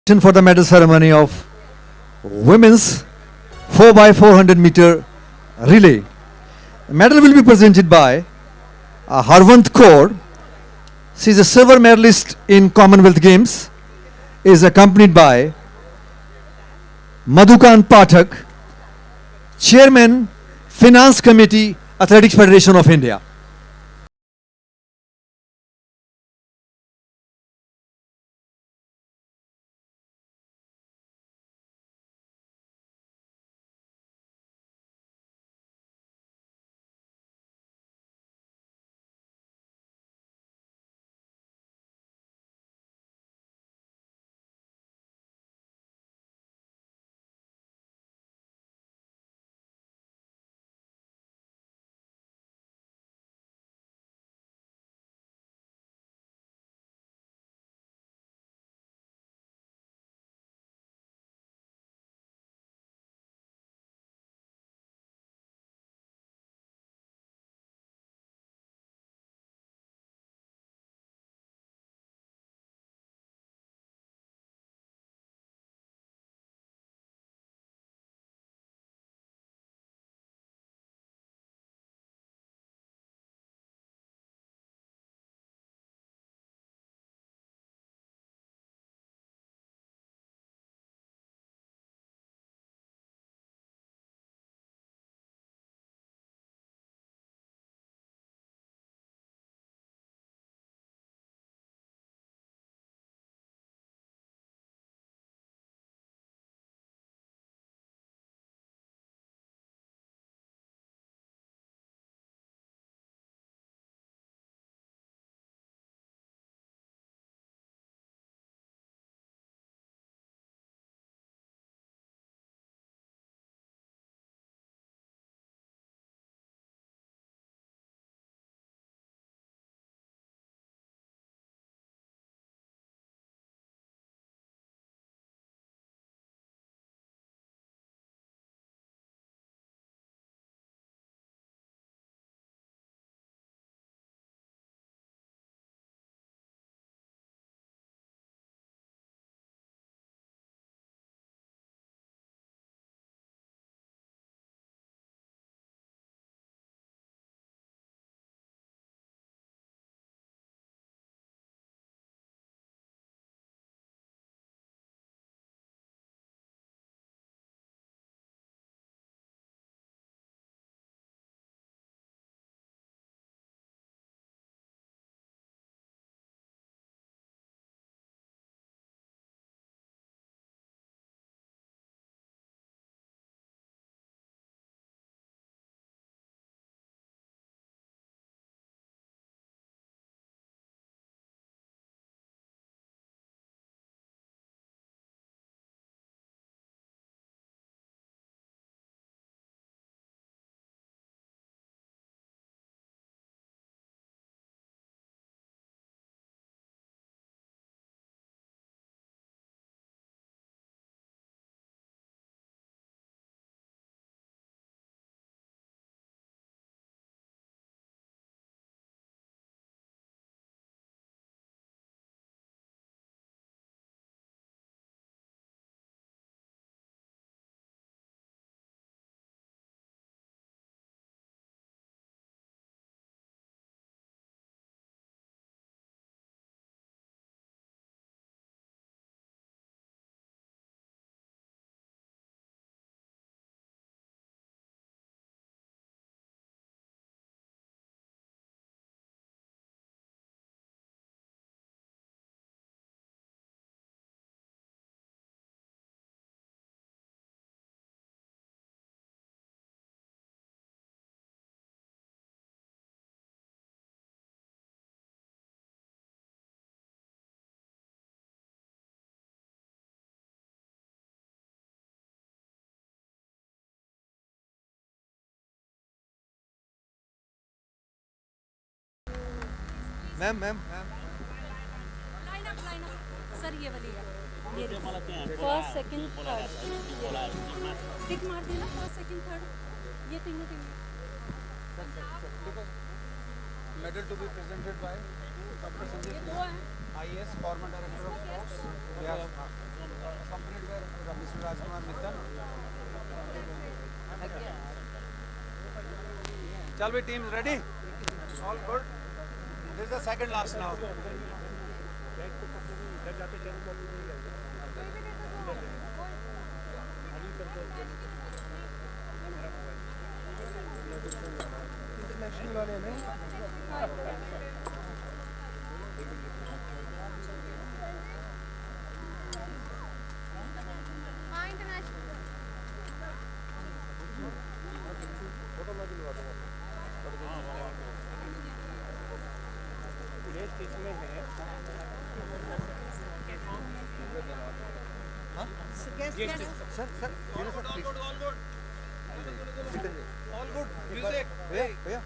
for the medal ceremony of women's 4 by 400 meter relay. The medal will be presented by Harvant Kaur. She is a silver medalist in Commonwealth Games. Is accompanied by Madhukant Pathak, Chairman, Finance Committee, Athletics Federation of India. Ma'am ma'am line up sir ये वाली first second third टिक मार देना first second third ये तीनों medal to be presented by doctor Sanjay ये दो है IAS former director of sports Shall we teams ready? All good. This is the second last now. International वाले नहीं हाँ इंटरनेशनल फोटो मैं दिलवा दूंगा गेस्ट इसमें है sir sir all good music भैया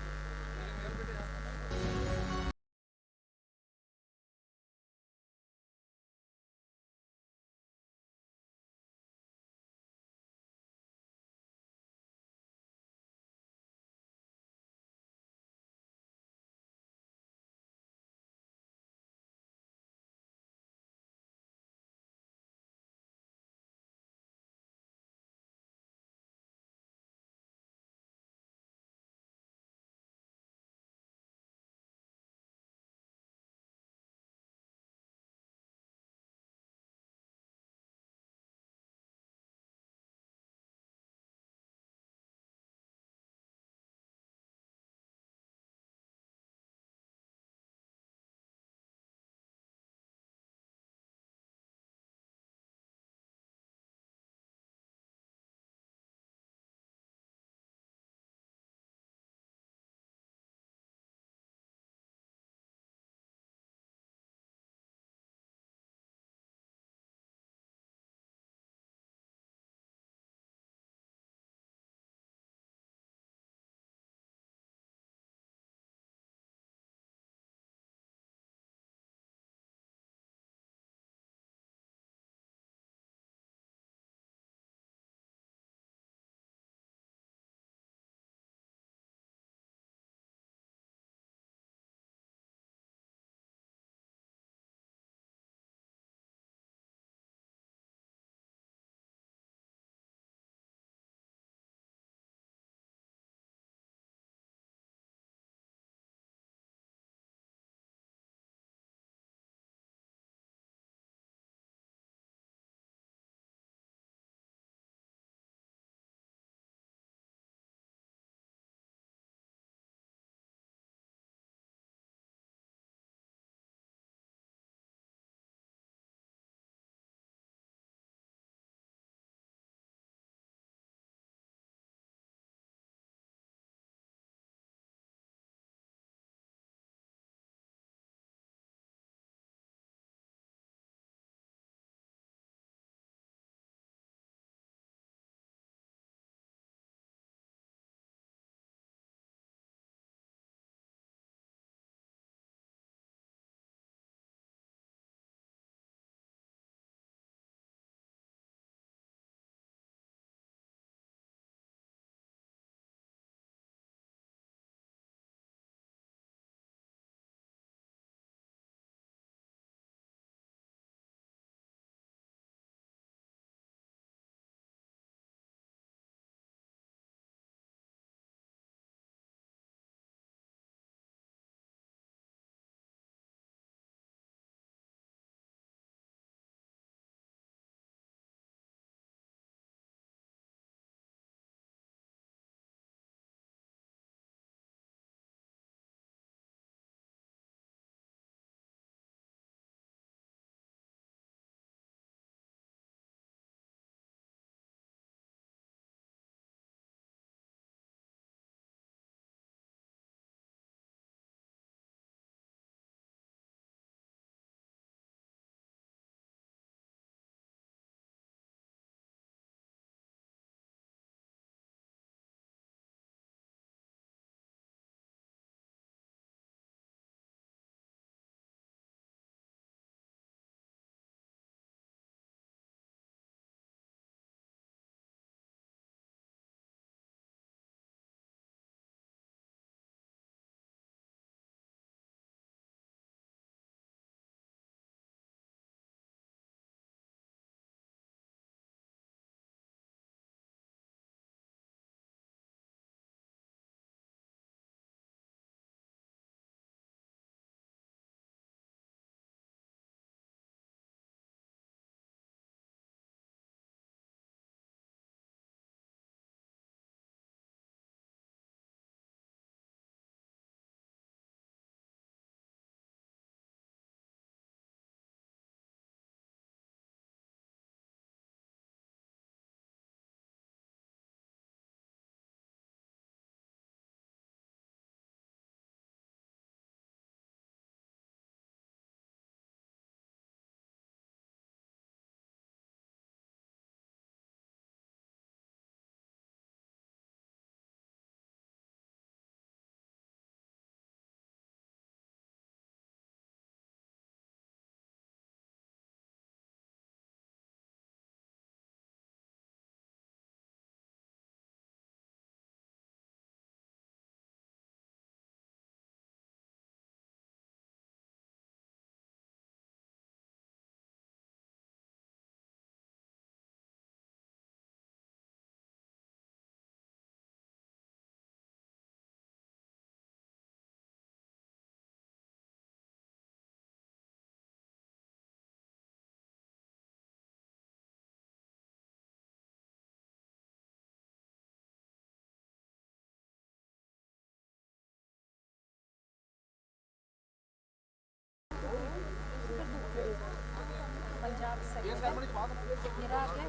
मेरा आ गया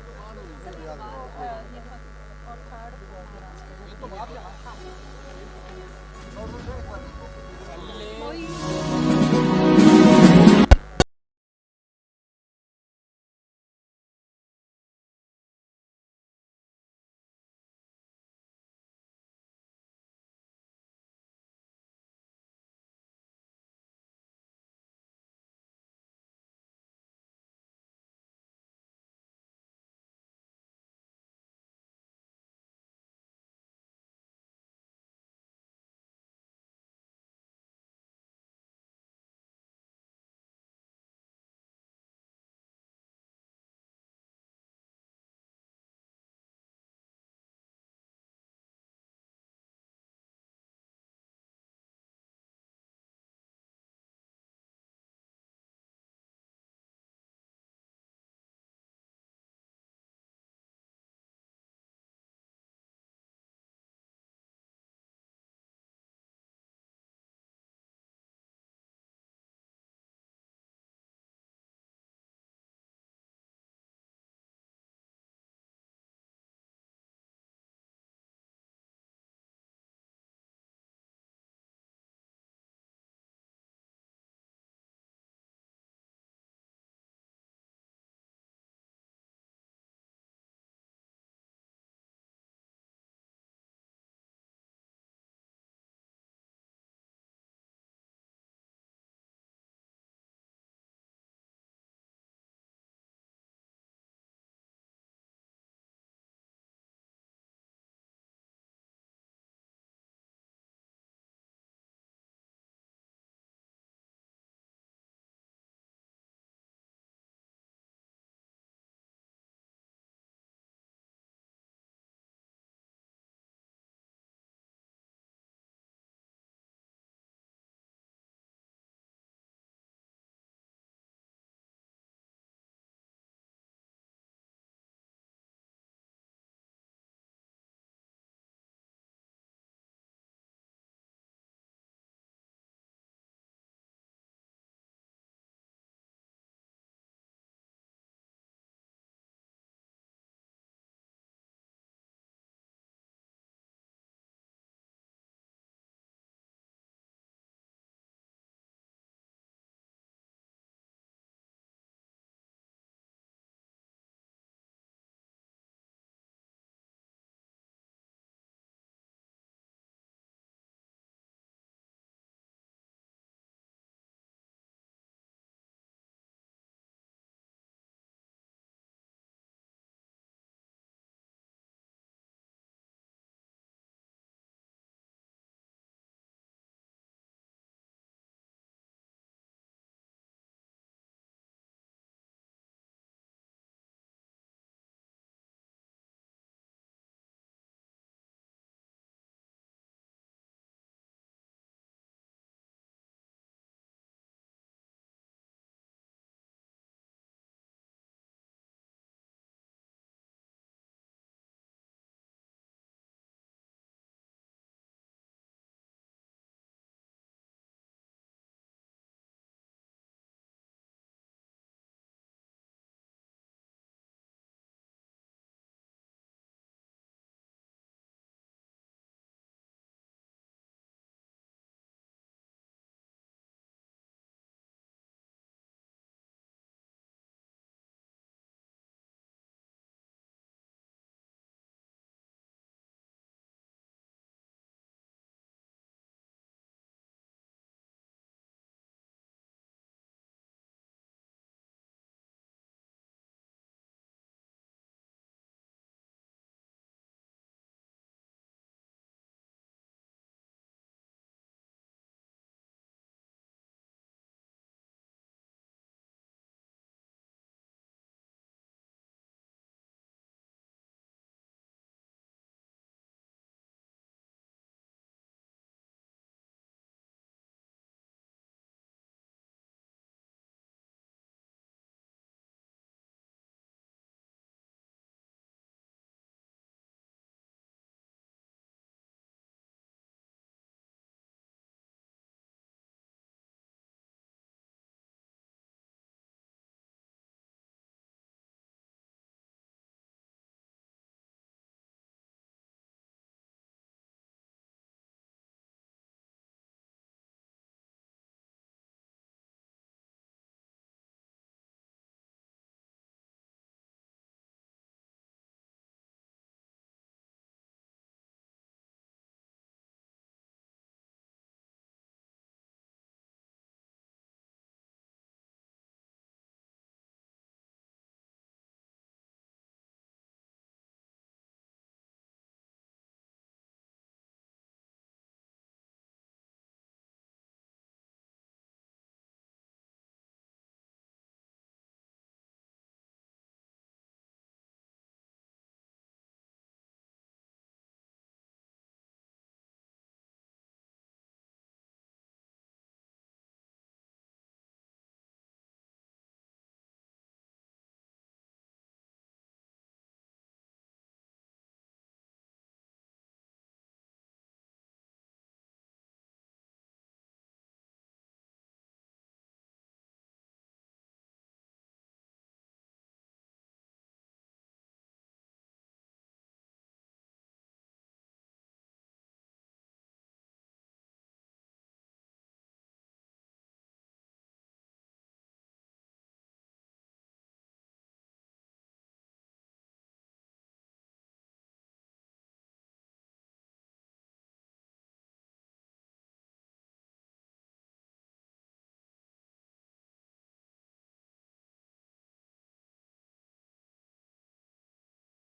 सर ये और third Maharashtra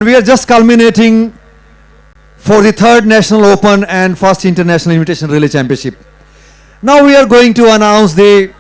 We are just culminating for the third National Open and first International Invitation Relay Championship. Now we are going to announce the